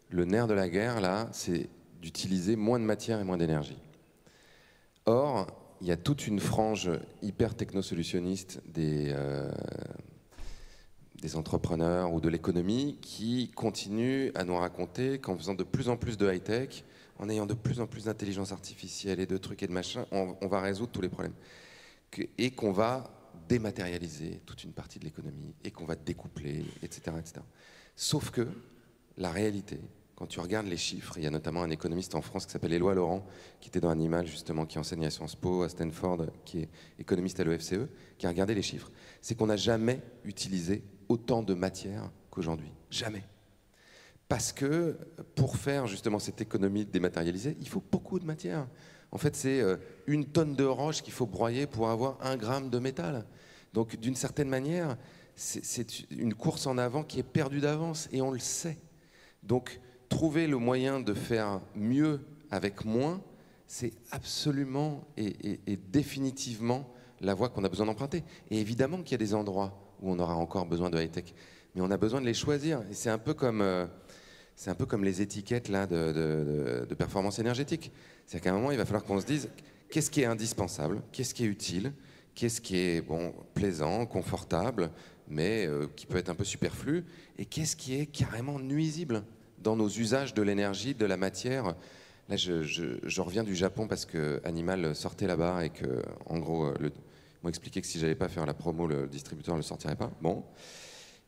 [SPEAKER 4] le nerf de la guerre, là, c'est d'utiliser moins de matière et moins d'énergie. Or, il y a toute une frange hyper technosolutionniste des entrepreneurs ou de l'économie qui continue à nous raconter qu'en faisant de plus en plus de high-tech, en ayant de plus en plus d'intelligence artificielle et de trucs et de machins, on va résoudre tous les problèmes. Et qu'on va dématérialiser toute une partie de l'économie et qu'on va découpler, etc., etc. Sauf que la réalité, quand tu regardes les chiffres, il y a notamment un économiste en France qui s'appelle Éloi Laurent, qui était dans Animal justement, qui enseigne à Sciences Po, à Stanford, qui est économiste à l'OFCE, qui a regardé les chiffres. C'est qu'on n'a jamais utilisé autant de matière qu'aujourd'hui. Jamais. Parce que pour faire justement cette économie dématérialisée, il faut beaucoup de matière. En fait, c'est 1 tonne de roche qu'il faut broyer pour avoir 1 gramme de métal. Donc d'une certaine manière, c'est une course en avant qui est perdue d'avance, et on le sait. Donc trouver le moyen de faire mieux avec moins, c'est absolument et définitivement la voie qu'on a besoin d'emprunter. Et évidemment qu'il y a des endroits où on aura encore besoin de high-tech, mais on a besoin de les choisir. Et c'est un peu comme les étiquettes là, de performance énergétique. C'est qu'à un moment, il va falloir qu'on se dise qu'est-ce qui est indispensable, qu'est-ce qui est utile, qu'est-ce qui est plaisant, confortable, mais qui peut être un peu superflu, et qu'est-ce qui est carrément nuisible dans nos usages de l'énergie, de la matière. Là, je reviens du Japon parce que Animal sortait là-bas et que, en gros, m'ont expliqué que si j'allais pas faire la promo, le distributeur ne le sortirait pas. Bon.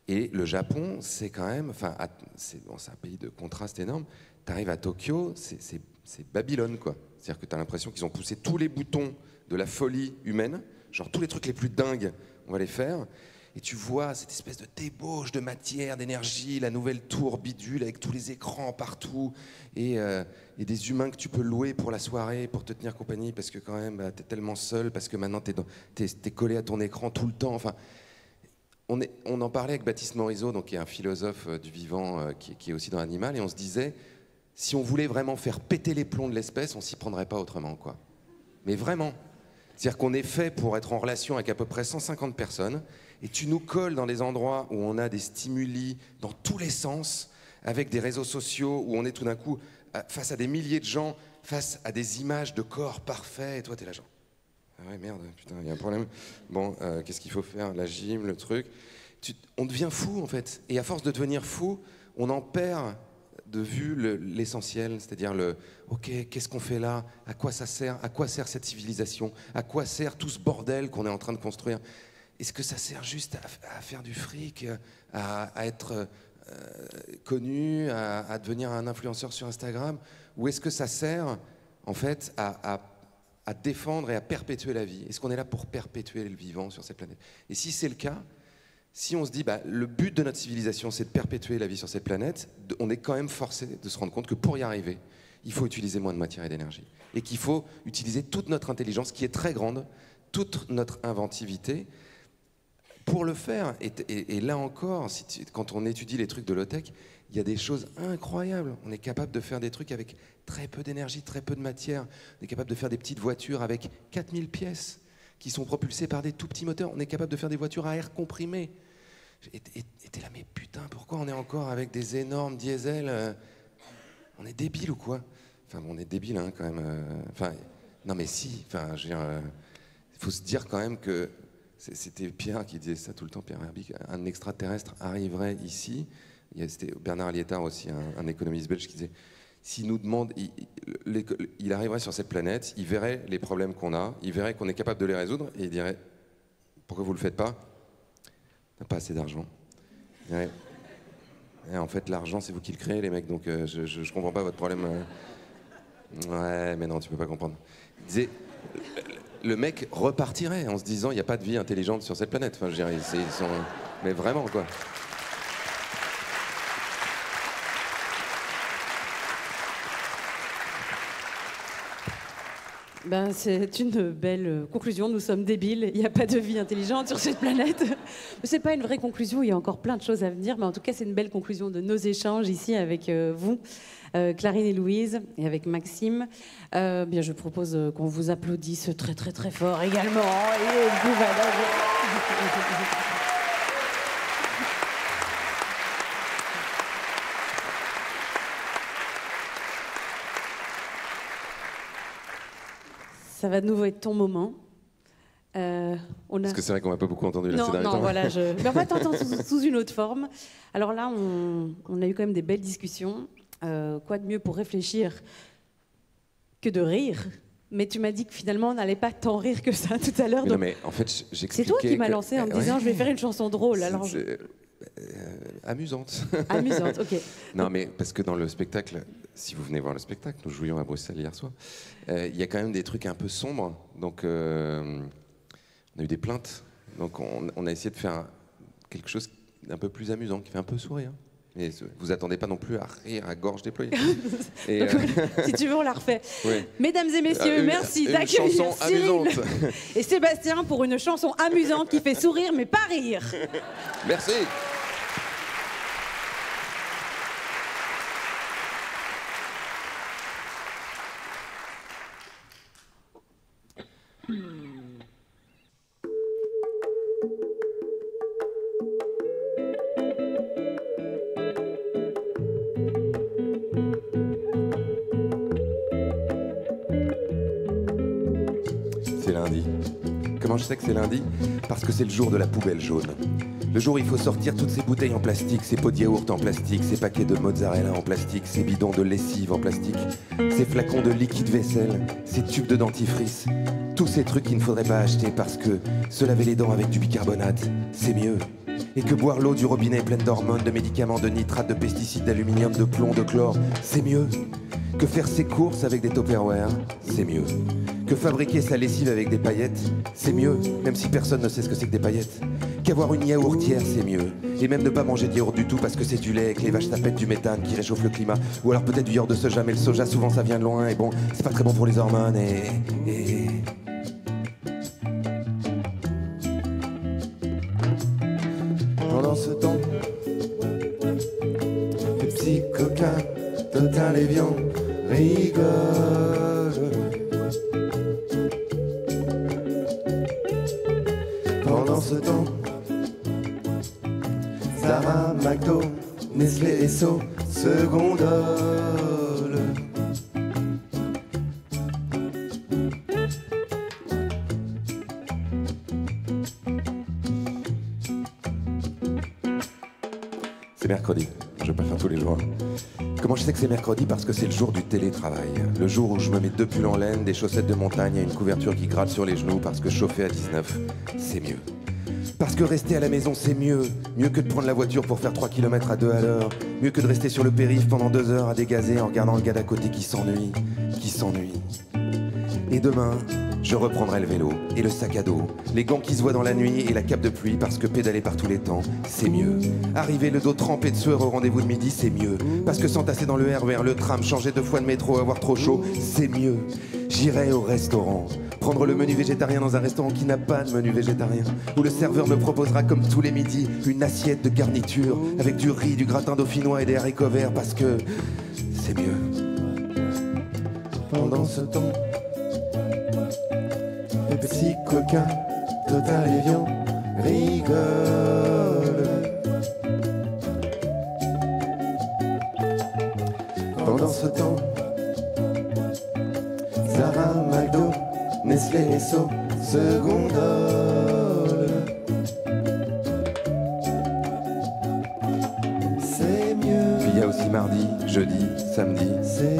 [SPEAKER 4] Et le Japon, c'est quand même, enfin, c'est un pays de contraste énorme. Tu arrives à Tokyo, c'est Babylone, quoi. C'est-à-dire que tu as l'impression qu'ils ont poussé tous les boutons de la folie humaine, genre tous les trucs les plus dingues, on va les faire. Et tu vois cette espèce de débauche de matière, d'énergie, la nouvelle tour bidule avec tous les écrans partout, et des humains que tu peux louer pour la soirée, pour te tenir compagnie, parce que quand même, t'es tellement seul, parce que maintenant t'es collé à ton écran tout le temps. Enfin, on en parlait avec Baptiste Morisot, donc, qui est un philosophe du vivant, qui est aussi dans Animal, et on se disait, si on voulait vraiment faire péter les plombs de l'espèce, on s'y prendrait pas autrement, quoi. Mais vraiment. C'est-à-dire qu'on est fait pour être en relation avec à peu près 150 personnes, et tu nous colles dans des endroits où on a des stimuli dans tous les sens, avec des réseaux sociaux, où on est tout d'un coup face à des milliers de gens, face à des images de corps parfaits, et toi t'es là genre, ah ouais merde, putain, il y a un problème. Bon, qu'est-ce qu'il faut faire? La gym, le truc. On devient fou en fait, et à force de devenir fou, on en perd de vue l'essentiel, c'est-à-dire ok, qu'est-ce qu'on fait là? À quoi ça sert? À quoi sert cette civilisation? À quoi sert tout ce bordel qu'on est en train de construire? Est-ce que ça sert juste à faire du fric, à être connu, à devenir un influenceur sur Instagram? Ou est-ce que ça sert en fait à défendre et à perpétuer la vie? Est-ce qu'on est là pour perpétuer le vivant sur cette planète? Et si c'est le cas, si on se dit le but de notre civilisation c'est de perpétuer la vie sur cette planète, on est quand même forcé de se rendre compte que pour y arriver, il faut utiliser moins de matière et d'énergie. Et qu'il faut utiliser toute notre intelligence qui est très grande, toute notre inventivité pour le faire. Et là encore, quand on étudie les trucs de low-tech, il y a des choses incroyables. On est capable de faire des trucs avec très peu d'énergie, très peu de matière. On est capable de faire des petites voitures avec 4000 pièces qui sont propulsées par des tout petits moteurs. On est capable de faire des voitures à air comprimé. Et t'es là, mais putain, pourquoi on est encore avec des énormes diesels? On est débile ou quoi? Enfin, on est débile hein, quand même. Enfin, non mais si. Enfin, je veux dire, faut se dire quand même que c'était Pierre qui disait ça tout le temps, Pierre Herbic, un extraterrestre arriverait ici. C'était Bernard Liétard aussi, un économiste belge, qui disait s'il nous demande, il arriverait sur cette planète, il verrait les problèmes qu'on a, il verrait qu'on est capable de les résoudre, et il dirait pourquoi vous le faites pas? On n'a pas assez d'argent. En fait, l'argent, c'est vous qui le créez, les mecs, donc je comprends pas votre problème. Ouais, mais non, tu peux pas comprendre. Il disait, le mec repartirait en se disant il n'y a pas de vie intelligente sur cette planète. Enfin, je dirais, ils sont... Mais vraiment, quoi.
[SPEAKER 6] Ben, c'est une belle conclusion. Nous sommes débiles. Il n'y a pas de vie intelligente sur cette planète. Ce n'est pas une vraie conclusion. Il y a encore plein de choses à venir. Mais en tout cas, c'est une belle conclusion de nos échanges ici avec vous, Clarine et Louise, et avec Maxime. Bien, je propose qu'on vous applaudisse très, très, très fort également. Et vous Ça va de nouveau être ton moment.
[SPEAKER 4] Parce que c'est vrai qu'on m'a pas beaucoup entendu là ces derniers temps.
[SPEAKER 6] Non, voilà, mais on va t'entendre sous une autre forme. Alors là, on a eu quand même des belles discussions. Quoi de mieux pour réfléchir que de rire? Mais tu m'as dit que finalement, on n'allait pas tant rire que ça tout à l'heure.
[SPEAKER 4] Non, mais en fait, j'expliquais.
[SPEAKER 6] C'est toi qui m'as lancé en me disant je vais faire une chanson drôle. Alors
[SPEAKER 4] Amusante.
[SPEAKER 6] Amusante, ok.
[SPEAKER 4] Non, mais parce que dans le spectacle, si vous venez voir le spectacle, nous jouions à Bruxelles hier soir, il y a quand même des trucs un peu sombres. Donc, on a eu des plaintes. Donc, on a essayé de faire quelque chose d'un peu plus amusant, qui fait un peu sourire. Et vous attendez pas non plus à rire à gorge déployée. Et,
[SPEAKER 6] si tu veux, on la refait.
[SPEAKER 4] Oui.
[SPEAKER 6] Mesdames et messieurs, merci d'accueillir
[SPEAKER 4] Une chanson
[SPEAKER 6] Cyril
[SPEAKER 4] amusante.
[SPEAKER 6] et Sébastien pour une chanson amusante qui fait sourire mais pas rire.
[SPEAKER 4] Merci. C'est lundi. Comment je sais que c'est lundi? Parce que c'est le jour de la poubelle jaune. Le jour où il faut sortir toutes ces bouteilles en plastique, ces pots de yaourt en plastique, ces paquets de mozzarella en plastique, ces bidons de lessive en plastique, ces flacons de liquide vaisselle, ces tubes de dentifrice. Tous ces trucs qu'il ne faudrait pas acheter parce que se laver les dents avec du bicarbonate, c'est mieux. Et que boire l'eau du robinet pleine d'hormones, de médicaments, de nitrates, de pesticides, d'aluminium, de plomb, de chlore, c'est mieux. Que faire ses courses avec des Tupperware, c'est mieux. Que fabriquer sa lessive avec des paillettes, c'est mieux, même si personne ne sait ce que c'est que des paillettes. Qu'avoir une yaourtière, c'est mieux. Et même ne pas manger de yaourt du tout parce que c'est du lait et que les vaches tapettent du méthane qui réchauffe le climat. Ou alors peut-être du yaourt de soja, mais le soja souvent ça vient de loin et bon, c'est pas très bon pour les hormones et... Pendant ce temps, les petits coquins, Total et Vian rigolent. Pendant ce temps, Zara, McDo, Nestlé, Esso se gondolent. C'est mercredi, je vais pas faire tous les jours. Comment je sais que c'est mercredi? Parce que c'est le jour du télétravail. Le jour où je me mets 2 pulls en laine, des chaussettes de montagne et une couverture qui gratte sur les genoux parce que chauffer à 19, c'est mieux. Parce que rester à la maison, c'est mieux. Mieux que de prendre la voiture pour faire 3 km à 2 à l'heure. Mieux que de rester sur le périph' pendant 2 heures à dégazer en regardant le gars d'à côté qui s'ennuie. Et demain, je reprendrai le vélo et le sac à dos, les gants qui se voient dans la nuit et la cape de pluie parce que pédaler par tous les temps, c'est mieux. Arriver le dos trempé de sueur au rendez-vous de midi, c'est mieux. Parce que s'entasser dans le RER, le tram, changer 2 fois de métro, avoir trop chaud, c'est mieux. J'irai au restaurant, prendre le menu végétarien dans un restaurant qui n'a pas de menu végétarien, où le serveur me proposera comme tous les midis une assiette de garniture avec du riz, du gratin dauphinois et des haricots verts parce que c'est mieux. Pendant ce temps, les petits coquins, Total et Vian rigolent. Pendant ce temps, Zara, McDo, Nestlé, Esso se gondolent. C'est mieux. Puis il y a aussi mardi, jeudi, samedi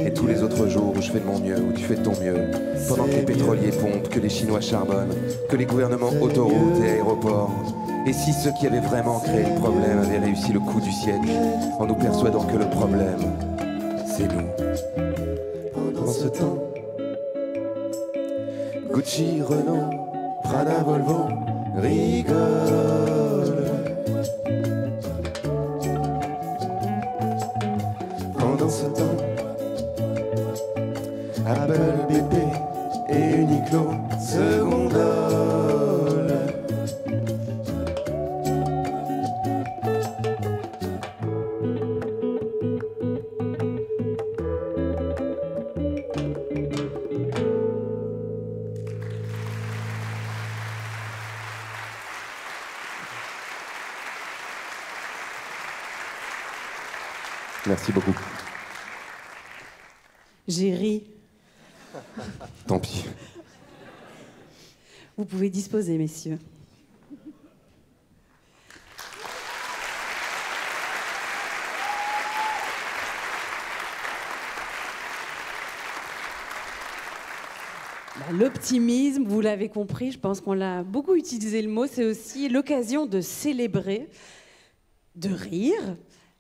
[SPEAKER 4] et tous les autres jours où je fais de mon mieux, où tu fais de ton mieux. Pendant que les pétroliers pompent, que les Chinois charbonnent, que les gouvernements autoroutes et aéroports. Et si ceux qui avaient vraiment créé le problème avaient réussi le coup du siècle en nous persuadant que le problème, c'est nous. Pendant ce temps, Gucci, Renault, Prada, Volvo rigolent. Pendant ce temps, Apple, BP et Uniqlo se gondolent. Merci beaucoup.
[SPEAKER 6] J'ai ri.
[SPEAKER 4] Tant pis.
[SPEAKER 6] Vous pouvez disposer, messieurs. L'optimisme, vous l'avez compris, je pense qu'on l'a beaucoup utilisé le mot, c'est aussi l'occasion de célébrer de rire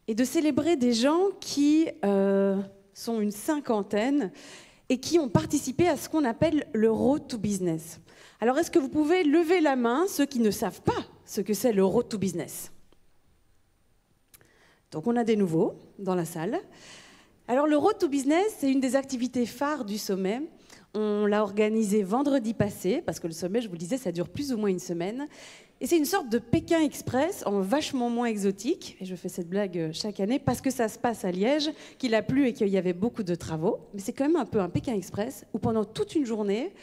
[SPEAKER 6] et de célébrer des gens qui sont une cinquantaine et qui ont participé à ce qu'on appelle le Road to Business. Alors, est-ce que vous pouvez lever la main, ceux qui ne savent pas ce que c'est le Road to Business? Donc, on a des nouveaux dans la salle. Alors, le Road to Business, c'est une des activités phares du sommet. On l'a organisé vendredi passé, parce que le sommet, je vous le disais, ça dure plus ou moins une semaine. Et c'est une sorte de Pékin Express en vachement moins exotique. Et je fais cette blague chaque année parce que ça se passe à Liège, qu'il a plu et qu'il y avait beaucoup de travaux. Mais c'est quand même un peu un Pékin Express où pendant toute une journée,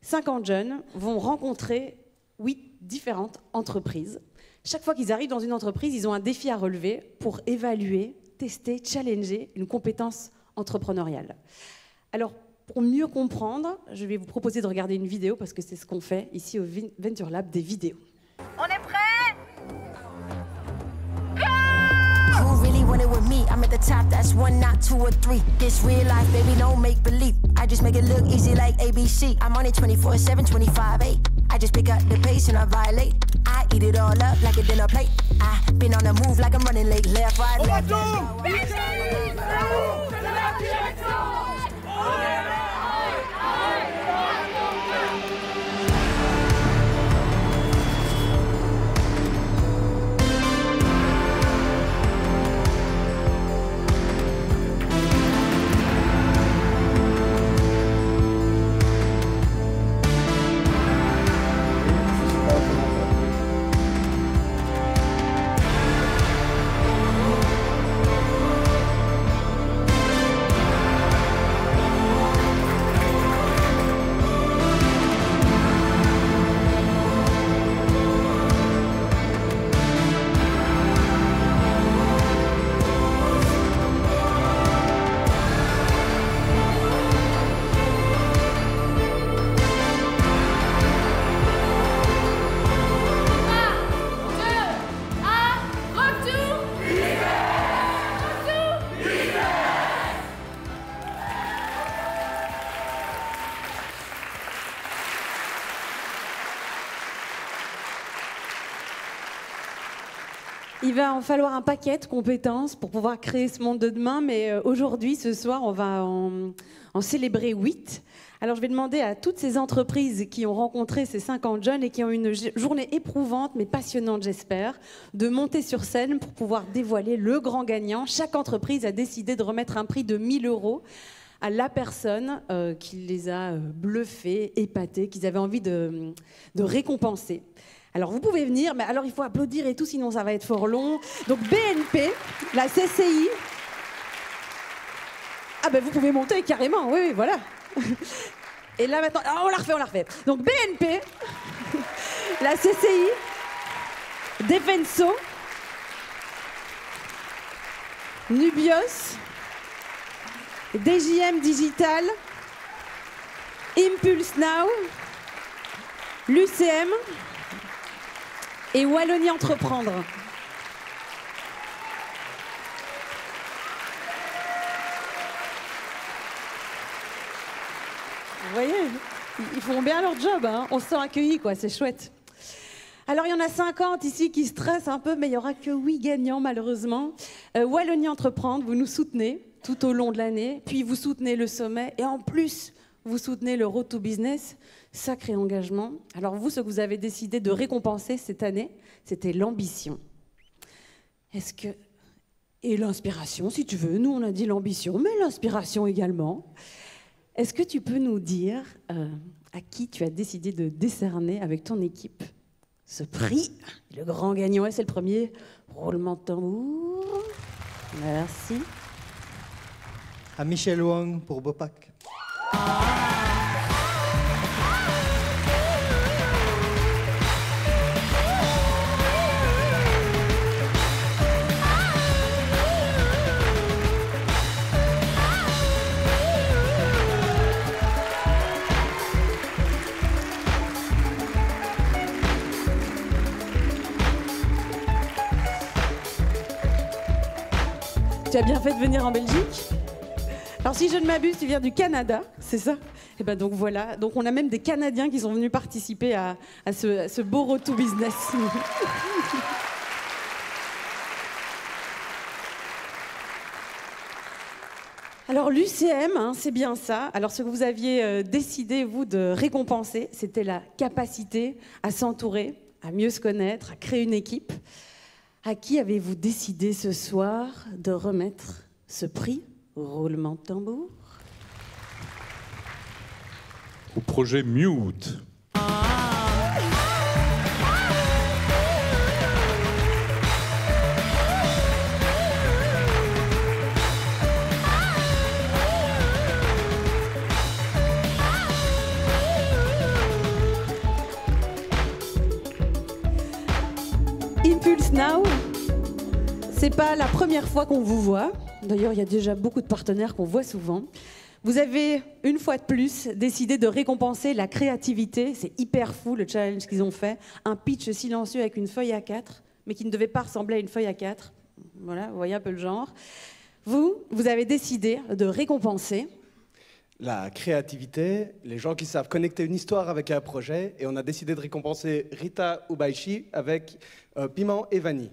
[SPEAKER 6] 50 jeunes vont rencontrer 8 différentes entreprises. Chaque fois qu'ils arrivent dans une entreprise, ils ont un défi à relever pour évaluer, tester, challenger une compétence entrepreneuriale. Alors, pour mieux comprendre, je vais vous proposer de regarder une vidéo parce que c'est ce qu'on fait ici au Venture Lab, des vidéos.
[SPEAKER 9] On est prêt? Who really wanted with me? I'm at the top, that's 1, not 2 or 3. This real life, baby, don't make believe. I just make it look easy like ABC. I'm on it 24/7, 25/8. I just pick up the pace and I violate. I eat it all up like a dinner plate. I been on the move like I'm running late. Left, right, left.
[SPEAKER 6] Il va en falloir un paquet de compétences pour pouvoir créer ce monde de demain, mais aujourd'hui, ce soir, on va en célébrer 8. Alors je vais demander à toutes ces entreprises qui ont rencontré ces 50 jeunes et qui ont une journée éprouvante, mais passionnante j'espère, de monter sur scène pour pouvoir dévoiler le grand gagnant. Chaque entreprise a décidé de remettre un prix de 1 000 € à la personne qui les a bluffés, épatés, qu'ils avaient envie de récompenser. Alors vous pouvez venir, mais alors il faut applaudir et tout, sinon ça va être fort long. Donc BNP, la CCI. Ah ben vous pouvez monter carrément, oui, voilà. Et là maintenant, ah, on la refait. Donc BNP, la CCI, Defenso, Nubios, DJM Digital, Impulse Now, l'UCM et Wallonie Entreprendre. Vous voyez, ils font bien leur job, hein. On se sent accueillis, quoi, c'est chouette. Alors, il y en a 50 ici qui stressent un peu, mais il n'y aura que 8 gagnants, malheureusement. Wallonie Entreprendre, vous nous soutenez tout au long de l'année, puis vous soutenez le sommet, et en plus, vous soutenez le Road to Business. Sacré engagement. Alors vous, ce que vous avez décidé de récompenser cette année, c'était l'ambition. Est-ce que... Et l'inspiration, si tu veux. Nous, on a dit l'ambition, mais l'inspiration également. Est-ce que tu peux nous dire à qui tu as décidé de décerner avec ton équipe ce prix? Le grand gagnant, et c'est le premier. Roulement de tambour. Merci.
[SPEAKER 10] À Michel Wang pour Bopac.
[SPEAKER 6] Tu as bien fait de venir en Belgique. Alors si je ne m'abuse, tu viens du Canada, c'est ça? Et ben donc voilà, donc on a même des Canadiens qui sont venus participer à ce beau Road to Business. Alors l'UCM, hein, c'est bien ça. Alors ce que vous aviez décidé, vous, de récompenser, c'était la capacité à s'entourer, à mieux se connaître, à créer une équipe. À qui avez-vous décidé ce soir de remettre ce prix? Roulement de tambour.
[SPEAKER 11] Au projet Mute.
[SPEAKER 6] Impulse Now, c'est pas la première fois qu'on vous voit. D'ailleurs, il y a déjà beaucoup de partenaires qu'on voit souvent. Vous avez, une fois de plus, décidé de récompenser la créativité. C'est hyper fou, le challenge qu'ils ont fait. Un pitch silencieux avec une feuille A4, mais qui ne devait pas ressembler à une feuille A4. Voilà, vous voyez un peu le genre. Vous avez décidé de récompenser
[SPEAKER 12] la créativité, les gens qui savent connecter une histoire avec un projet, et on a décidé de récompenser Rita Ubaishi avec Piment et Vanille.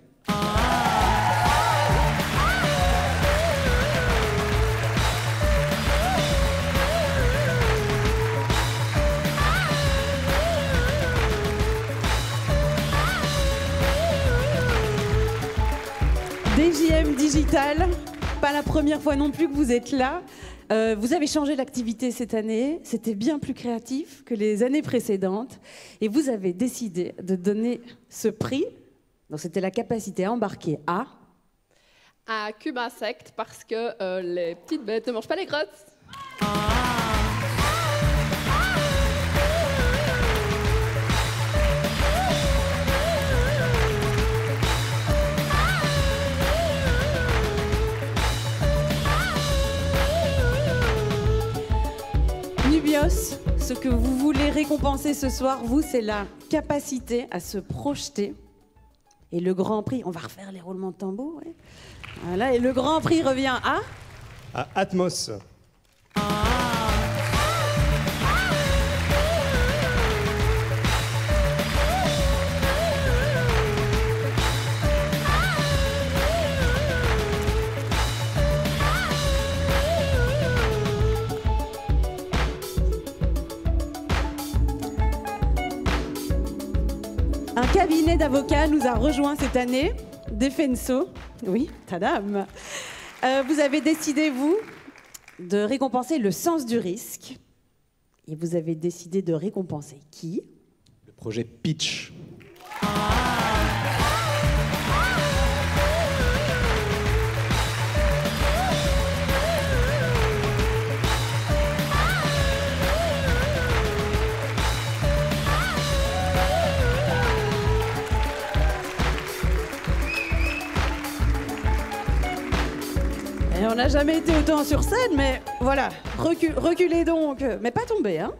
[SPEAKER 6] DJM Digital, pas la première fois non plus que vous êtes là. Vous avez changé d'activité cette année, c'était bien plus créatif que les années précédentes et vous avez décidé de donner ce prix, donc c'était la capacité à embarquer à
[SPEAKER 13] Cube Insect parce que les petites bêtes ne mangent pas les grottes.
[SPEAKER 6] Nubios, ce que vous voulez récompenser ce soir, vous, c'est la capacité à se projeter. Et le Grand Prix, on va refaire les roulements de tambour. Ouais. Voilà, et le Grand Prix revient
[SPEAKER 10] à Atmos.
[SPEAKER 6] Un cabinet d'avocats nous a rejoint cette année, Defenso. Oui, tadam. Vous avez décidé, vous, de récompenser le sens du risque. Et vous avez décidé de récompenser qui?
[SPEAKER 10] Le projet Pitch.
[SPEAKER 6] Et on n'a jamais été autant sur scène, mais voilà, reculez donc, mais pas tomber, hein.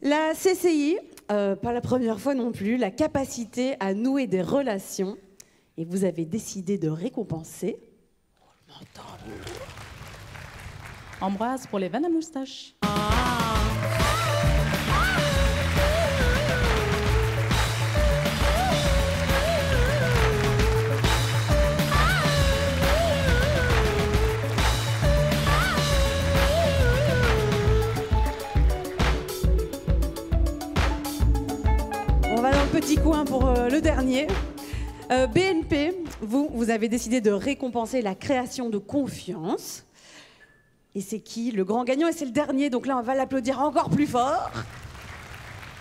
[SPEAKER 6] La CCI, pas la première fois non plus, la capacité à nouer des relations. Et vous avez décidé de récompenser
[SPEAKER 14] Ambroise pour les vannes à moustache.
[SPEAKER 6] On va dans le petit coin pour le dernier. BNP, vous avez décidé de récompenser la création de confiance. Et c'est qui le grand gagnant? Et c'est le dernier, donc là on va l'applaudir encore plus fort.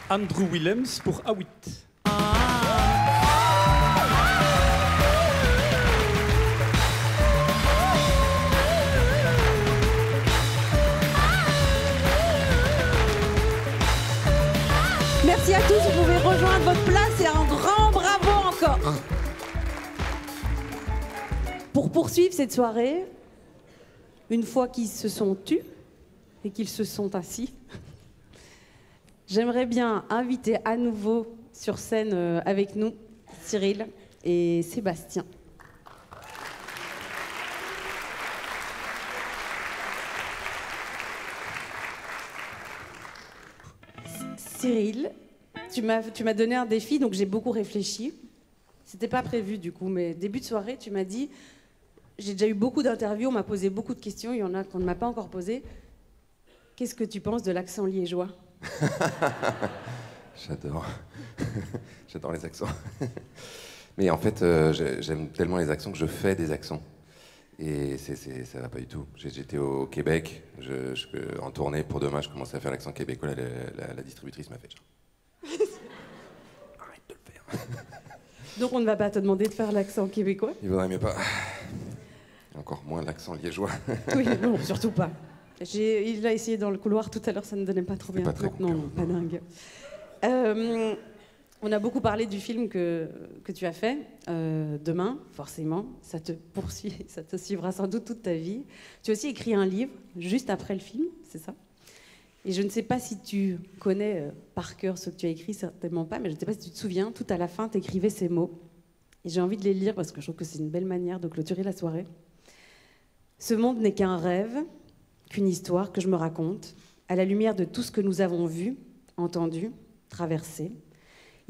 [SPEAKER 11] Andrew Willems pour Awit.
[SPEAKER 6] Merci à tous, vous pouvez rejoindre votre place et un grand bravo encore. Pour poursuivre cette soirée, une fois qu'ils se sont tus et qu'ils se sont assis, j'aimerais bien inviter à nouveau sur scène avec nous Cyril et Sébastien. Cyril, tu m'as donné un défi, donc j'ai beaucoup réfléchi. C'était pas prévu du coup, mais début de soirée, tu m'as dit j'ai déjà eu beaucoup d'interviews, on m'a posé beaucoup de questions, il y en a qu'on ne m'a pas encore posées. Qu'est-ce que tu penses de l'accent liégeois?
[SPEAKER 4] J'adore. J'adore les accents. Mais en fait, j'aime tellement les accents que je fais des accents. Et ça va pas du tout. J'étais au Québec, en tournée pour demain, je commençais à faire l'accent québécois. La distributrice m'a fait genre... Arrête de le faire.
[SPEAKER 6] Donc on ne va pas te demander de faire l'accent québécois?
[SPEAKER 4] Il vaudrait mieux pas. Encore moins l'accent liégeois.
[SPEAKER 6] Oui, non, surtout pas. Il a essayé dans le couloir tout à l'heure, ça ne donnait pas trop bien.
[SPEAKER 4] Pas très
[SPEAKER 6] non, pas dingue. On a beaucoup parlé du film que tu as fait. Demain, forcément, ça te poursuit, ça te suivra sans doute toute ta vie. Tu as aussi écrit un livre juste après le film, c'est ça? Et je ne sais pas si tu connais par cœur ce que tu as écrit, certainement pas, mais je ne sais pas si tu te souviens, tout à la fin, tu écrivais ces mots. Et j'ai envie de les lire parce que je trouve que c'est une belle manière de clôturer la soirée. Ce monde n'est qu'un rêve, qu'une histoire que je me raconte, à la lumière de tout ce que nous avons vu, entendu, traversé.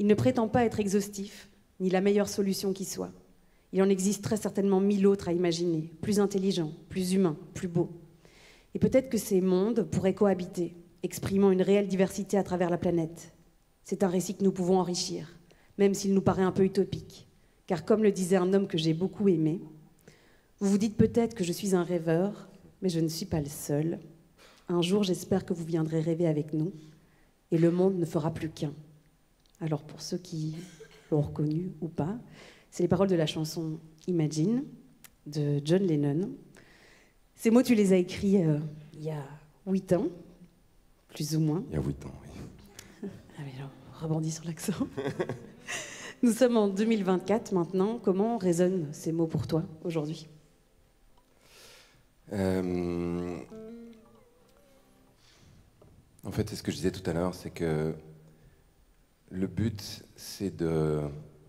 [SPEAKER 6] Il ne prétend pas être exhaustif, ni la meilleure solution qui soit. Il en existe très certainement 1000 autres à imaginer, plus intelligents, plus humains, plus beaux. Et peut-être que ces mondes pourraient cohabiter, exprimant une réelle diversité à travers la planète. C'est un récit que nous pouvons enrichir, même s'il nous paraît un peu utopique. Car comme le disait un homme que j'ai beaucoup aimé, vous vous dites peut-être que je suis un rêveur, mais je ne suis pas le seul. Un jour, j'espère que vous viendrez rêver avec nous, et le monde ne fera plus qu'un. Alors pour ceux qui l'ont reconnu ou pas, c'est les paroles de la chanson Imagine de John Lennon. Ces mots, tu les as écrits il y a 8 ans, plus ou moins.
[SPEAKER 4] Il y a 8 ans, oui.
[SPEAKER 6] Ah mais alors, rebondis sur l'accent. Nous sommes en 2024 maintenant. Comment résonnent ces mots pour toi aujourd'hui?
[SPEAKER 4] En fait, c'est ce que je disais tout à l'heure, c'est que le but, c'est de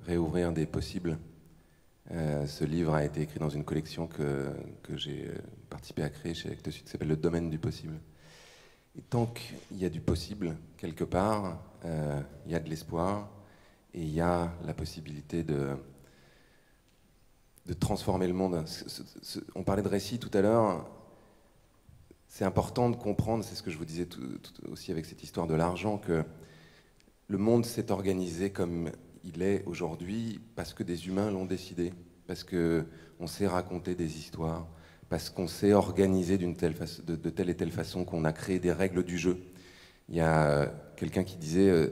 [SPEAKER 4] réouvrir des possibles. Ce livre a été écrit dans une collection que j'ai participé à créer chez Actes Sud, qui s'appelle Le Domaine du possible. Et tant qu'il y a du possible, quelque part, il y a de l'espoir et il y a la possibilité de transformer le monde. On parlait de récit tout à l'heure. C'est important de comprendre, c'est ce que je vous disais aussi avec cette histoire de l'argent, que le monde s'est organisé comme il est aujourd'hui parce que des humains l'ont décidé, parce qu'on s'est raconté des histoires, parce qu'on s'est organisé de telle et telle façon qu'on a créé des règles du jeu. Il y a quelqu'un qui disait,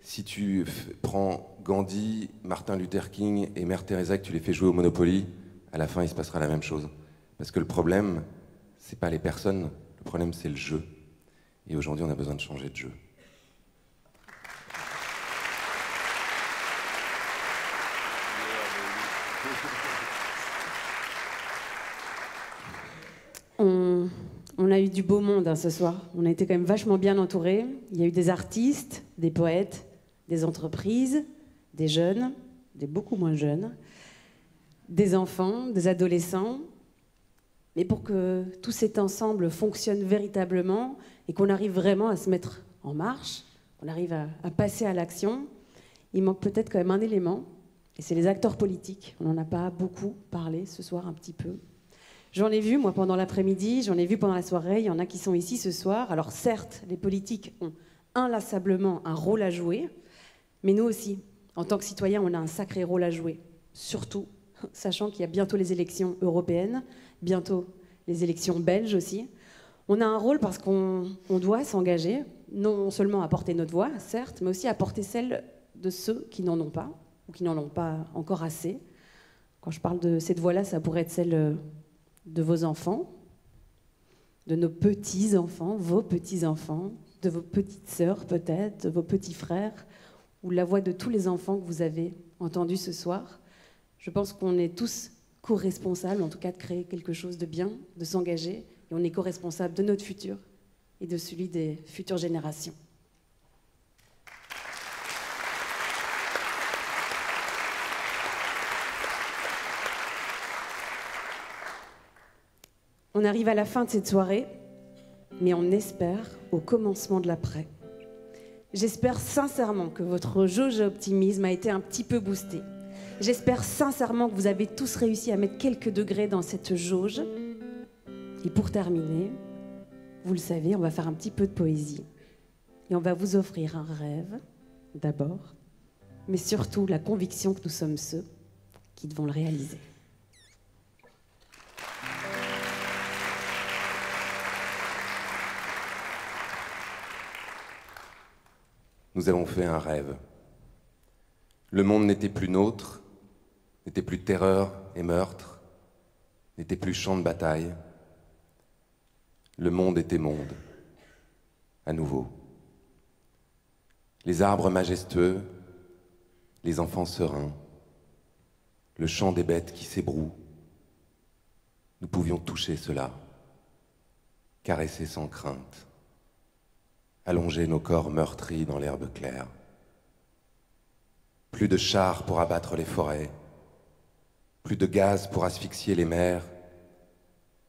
[SPEAKER 4] si tu prends Gandhi, Martin Luther King et Mère Teresa, que tu les fais jouer au Monopoly, à la fin il se passera la même chose. Parce que le problème, c'est pas les personnes, le problème c'est le jeu. Et aujourd'hui on a besoin de changer de jeu.
[SPEAKER 6] On a eu du beau monde ce soir. On a été quand même vachement bien entourés. Il y a eu des artistes, des poètes, des entreprises, des jeunes, des beaucoup moins jeunes, des enfants, des adolescents. Mais pour que tout cet ensemble fonctionne véritablement et qu'on arrive vraiment à se mettre en marche, qu'on arrive à passer à l'action, il manque peut-être quand même un élément, et c'est les acteurs politiques. On n'en a pas beaucoup parlé ce soir, un petit peu. J'en ai vu, moi, pendant l'après-midi, j'en ai vu pendant la soirée, il y en a qui sont ici ce soir. Alors certes, les politiques ont inlassablement un rôle à jouer, mais nous aussi, en tant que citoyens, on a un sacré rôle à jouer. Surtout, sachant qu'il y a bientôt les élections européennes, bientôt les élections belges aussi. On a un rôle parce qu'on doit s'engager, non seulement à porter notre voix, certes, mais aussi à porter celle de ceux qui n'en ont pas, ou qui n'en ont pas encore assez. Quand je parle de cette voix-là, ça pourrait être celle de vos enfants, de nos petits-enfants, vos petits-enfants, de vos petites sœurs peut-être, de vos petits frères, ou la voix de tous les enfants que vous avez entendus ce soir. Je pense qu'on est tous co-responsables, en tout cas de créer quelque chose de bien, de s'engager, et on est co-responsables de notre futur et de celui des futures générations. On arrive à la fin de cette soirée, mais on espère au commencement de l'après. J'espère sincèrement que votre jauge d'optimisme a été un petit peu boostée.
[SPEAKER 1] J'espère sincèrement que vous avez tous réussi à mettre quelques degrés dans cette jauge. Et pour terminer, vous le savez, on va faire un petit peu de poésie. Et on va vous offrir un rêve, d'abord, mais surtout la conviction que nous sommes ceux qui devons le réaliser.
[SPEAKER 4] Nous avons fait un rêve. Le monde n'était plus nôtre, n'était plus terreur et meurtre, n'était plus champ de bataille. Le monde était monde, à nouveau. Les arbres majestueux, les enfants sereins, le chant des bêtes qui s'ébrouent. Nous pouvions toucher cela, caresser sans crainte, allonger nos corps meurtris dans l'herbe claire. Plus de chars pour abattre les forêts, plus de gaz pour asphyxier les mers,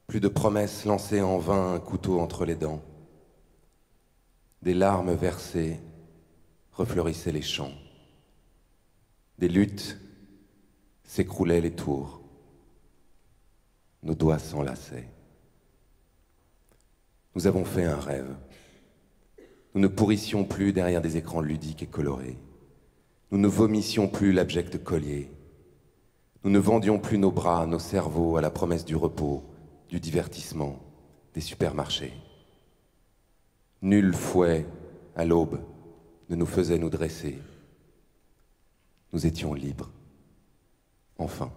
[SPEAKER 4] plus de promesses lancées en vain, un couteau entre les dents. Des larmes versées refleurissaient les champs. Des luttes s'écroulaient les tours. Nos doigts s'enlaçaient. Nous avons fait un rêve. Nous ne pourrissions plus derrière des écrans ludiques et colorés. Nous ne vomissions plus l'abject collier. Nous ne vendions plus nos bras, nos cerveaux à la promesse du repos, du divertissement, des supermarchés. Nul fouet, à l'aube, ne nous faisait nous dresser. Nous étions libres. Enfin.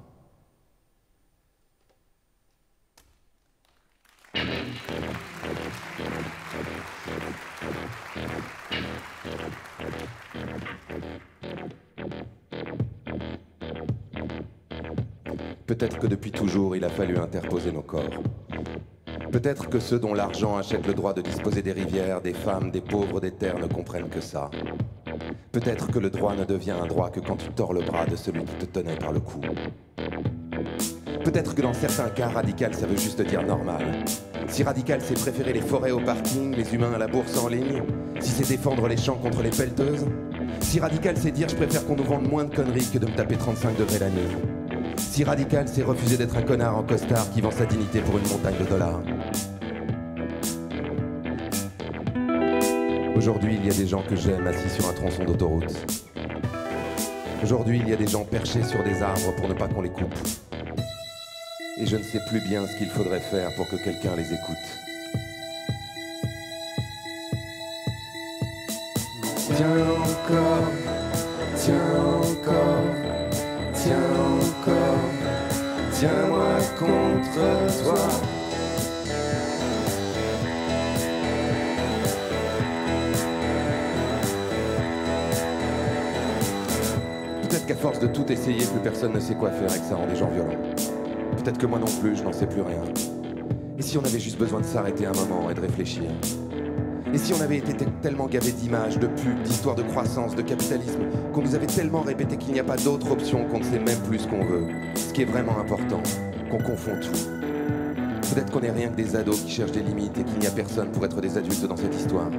[SPEAKER 4] Peut-être que depuis toujours, il a fallu interposer nos corps. Peut-être que ceux dont l'argent achète le droit de disposer des rivières, des femmes, des pauvres, des terres ne comprennent que ça. Peut-être que le droit ne devient un droit que quand tu tords le bras de celui qui te tenait par le cou. Peut-être que dans certains cas, radical, ça veut juste dire normal. Si radical, c'est préférer les forêts au parking, les humains à la bourse en ligne, si c'est défendre les champs contre les pelleteuses, si radical, c'est dire je préfère qu'on nous vende moins de conneries que de me taper 35 degrés la nuit. Si radical, c'est refuser d'être un connard en costard qui vend sa dignité pour une montagne de dollars. Aujourd'hui, il y a des gens que j'aime assis sur un tronçon d'autoroute. Aujourd'hui, il y a des gens perchés sur des arbres pour ne pas qu'on les coupe. Et je ne sais plus bien ce qu'il faudrait faire pour que quelqu'un les écoute. Tiens encore, tiens encore, tiens encore, tiens-moi contre toi. Peut-être qu'à force de tout essayer, plus personne ne sait quoi faire et que ça rend des gens violents. Peut-être que moi non plus, je n'en sais plus rien. Et si on avait juste besoin de s'arrêter un moment et de réfléchir? Et si on avait été tellement gavé d'images, de pubs, d'histoires de croissance, de capitalisme, qu'on nous avait tellement répété qu'il n'y a pas d'autre option, qu'on ne sait même plus ce qu'on veut, ce qui est vraiment important, qu'on confond tout. Peut-être qu'on n'est rien que des ados qui cherchent des limites et qu'il n'y a personne pour être des adultes dans cette histoire.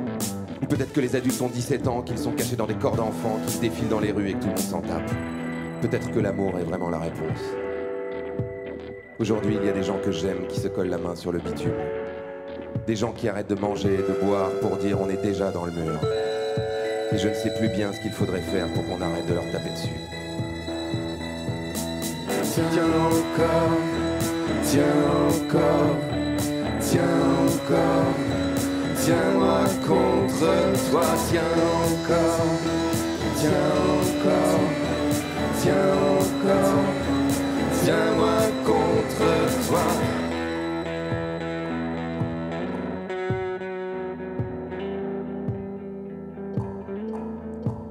[SPEAKER 4] Ou peut-être que les adultes ont 17 ans, qu'ils sont cachés dans des corps d'enfants, qu'ils défilent dans les rues et que tout le monde s'en tape. Peut-être que l'amour est vraiment la réponse. Aujourd'hui, il y a des gens que j'aime qui se collent la main sur le bitume. Des gens qui arrêtent de manger et de boire pour dire on est déjà dans le mur. Et je ne sais plus bien ce qu'il faudrait faire pour qu'on arrête de leur taper dessus. Tiens encore, tiens encore, tiens encore, tiens-moi contre toi. Tiens encore, tiens encore, tiens encore, tiens-moi contre toi.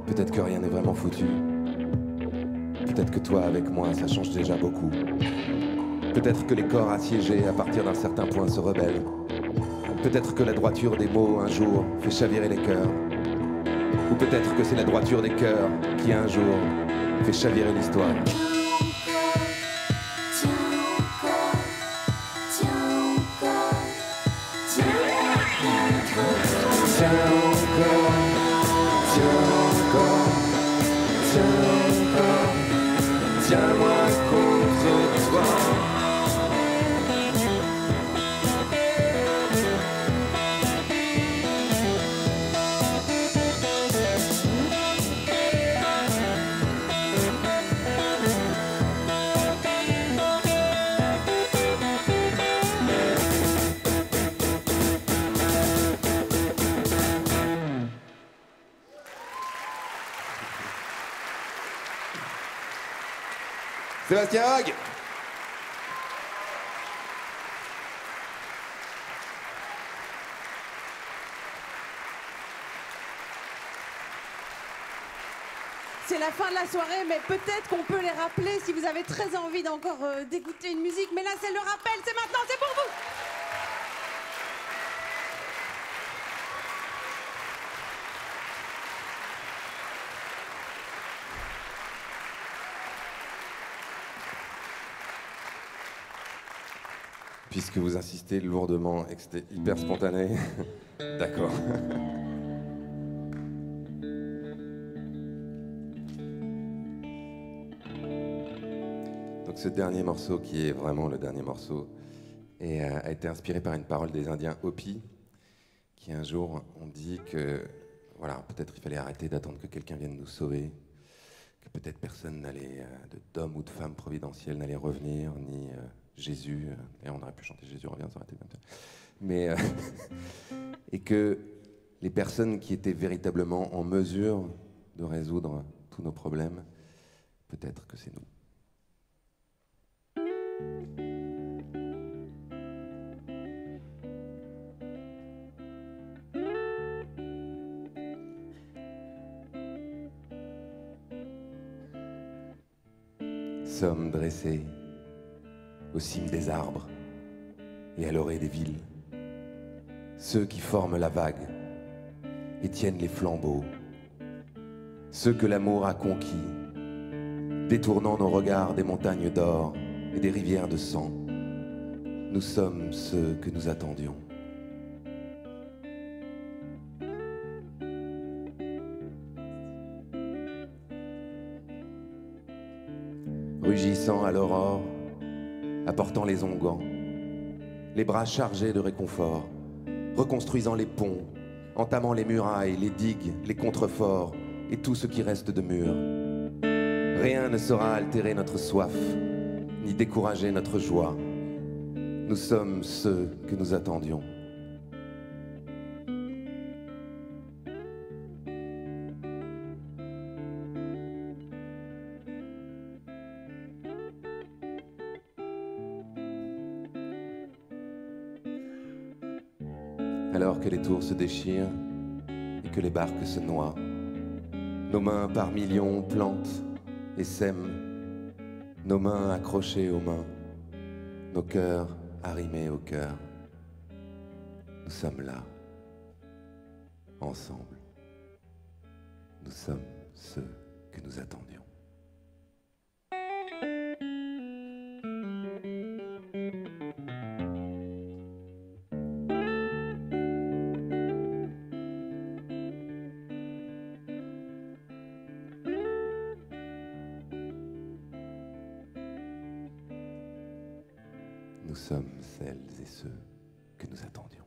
[SPEAKER 4] Peut-être que rien n'est vraiment foutu. Peut-être que toi, avec moi, ça change déjà beaucoup. Peut-être que les corps assiégés, à partir d'un certain point, se rebellent. Peut-être que la droiture des mots, un jour, fait chavirer les cœurs. Ou peut-être que c'est la droiture des cœurs qui, un jour, fait chavirer l'histoire. tiens-moi contre toi. Sébastien Hague.
[SPEAKER 6] C'est la fin de la soirée, mais peut-être qu'on peut les rappeler si vous avez très envie d'encore d'écouter une musique. Mais là, c'est le rappel, c'est maintenant, c'est pour vous.
[SPEAKER 4] Puisque vous insistez lourdement et que c'était hyper spontané, d'accord. Donc ce dernier morceau, qui est vraiment le dernier morceau, a été inspiré par une parole des Indiens Hopi, qui un jour ont dit que, voilà, peut-être il fallait arrêter d'attendre que quelqu'un vienne nous sauver, que peut-être personne n'allait, d'homme ou de femme providentielle n'allait revenir, ni Jésus, et on aurait pu chanter Jésus revient, ça aurait été comme ça. Mais, et que les personnes qui étaient véritablement en mesure de résoudre tous nos problèmes, peut-être que c'est nous. Sommes dressés au cime des arbres et à l'orée des villes, ceux qui forment la vague et tiennent les flambeaux, ceux que l'amour a conquis, détournant nos regards des montagnes d'or et des rivières de sang. Nous sommes ceux que nous attendions. Rugissant à l'aurore, apportant les onguents, les bras chargés de réconfort, reconstruisant les ponts, entamant les murailles, les digues, les contreforts et tout ce qui reste de murs. Rien ne saura altérer notre soif, ni décourager notre joie. Nous sommes ceux que nous attendions. Alors que les tours se déchirent et que les barques se noient, nos mains par millions plantent et sèment, nos mains accrochées aux mains, nos cœurs arrimés au cœur. Nous sommes là, ensemble. Nous sommes ceux que nous attendions. Nous sommes celles et ceux que nous attendions.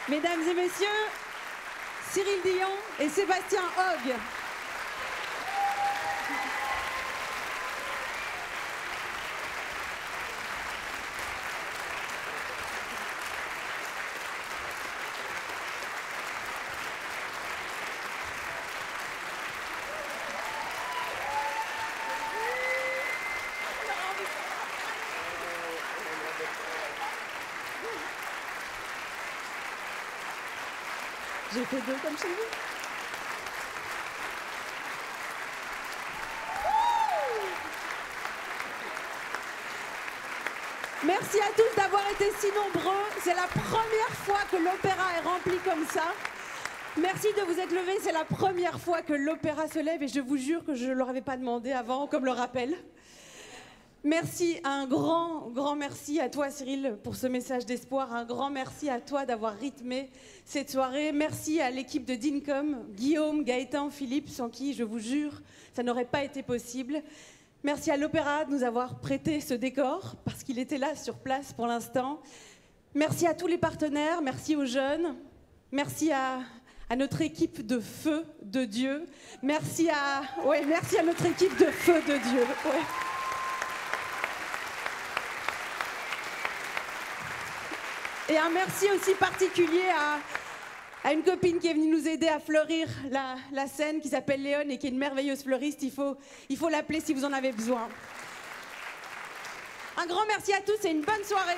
[SPEAKER 6] Mesdames et messieurs, Cyril Dion et Sébastien Hague. J'ai fait deux comme chez vous. Merci à tous d'avoir été si nombreux. C'est la première fois que l'opéra est rempli comme ça. Merci de vous être levés. C'est la première fois que l'opéra se lève et je vous jure que je ne leur avais pas demandé avant, comme le rappel. Merci, un grand merci à toi Cyril pour ce message d'espoir. Un grand merci à toi d'avoir rythmé cette soirée. Merci à l'équipe de Dincom, Guillaume, Gaëtan, Philippe, sans qui, je vous jure, ça n'aurait pas été possible. Merci à l'Opéra de nous avoir prêté ce décor, parce qu'il était là sur place pour l'instant. Merci à tous les partenaires, merci aux jeunes, merci à notre équipe de feu de Dieu. Merci à notre équipe de feu de Dieu. Ouais. Et un merci aussi particulier à une copine qui est venue nous aider à fleurir la scène, qui s'appelle Léone et qui est une merveilleuse fleuriste. Il faut l'appeler si vous en avez besoin. Un grand merci à tous et une bonne soirée.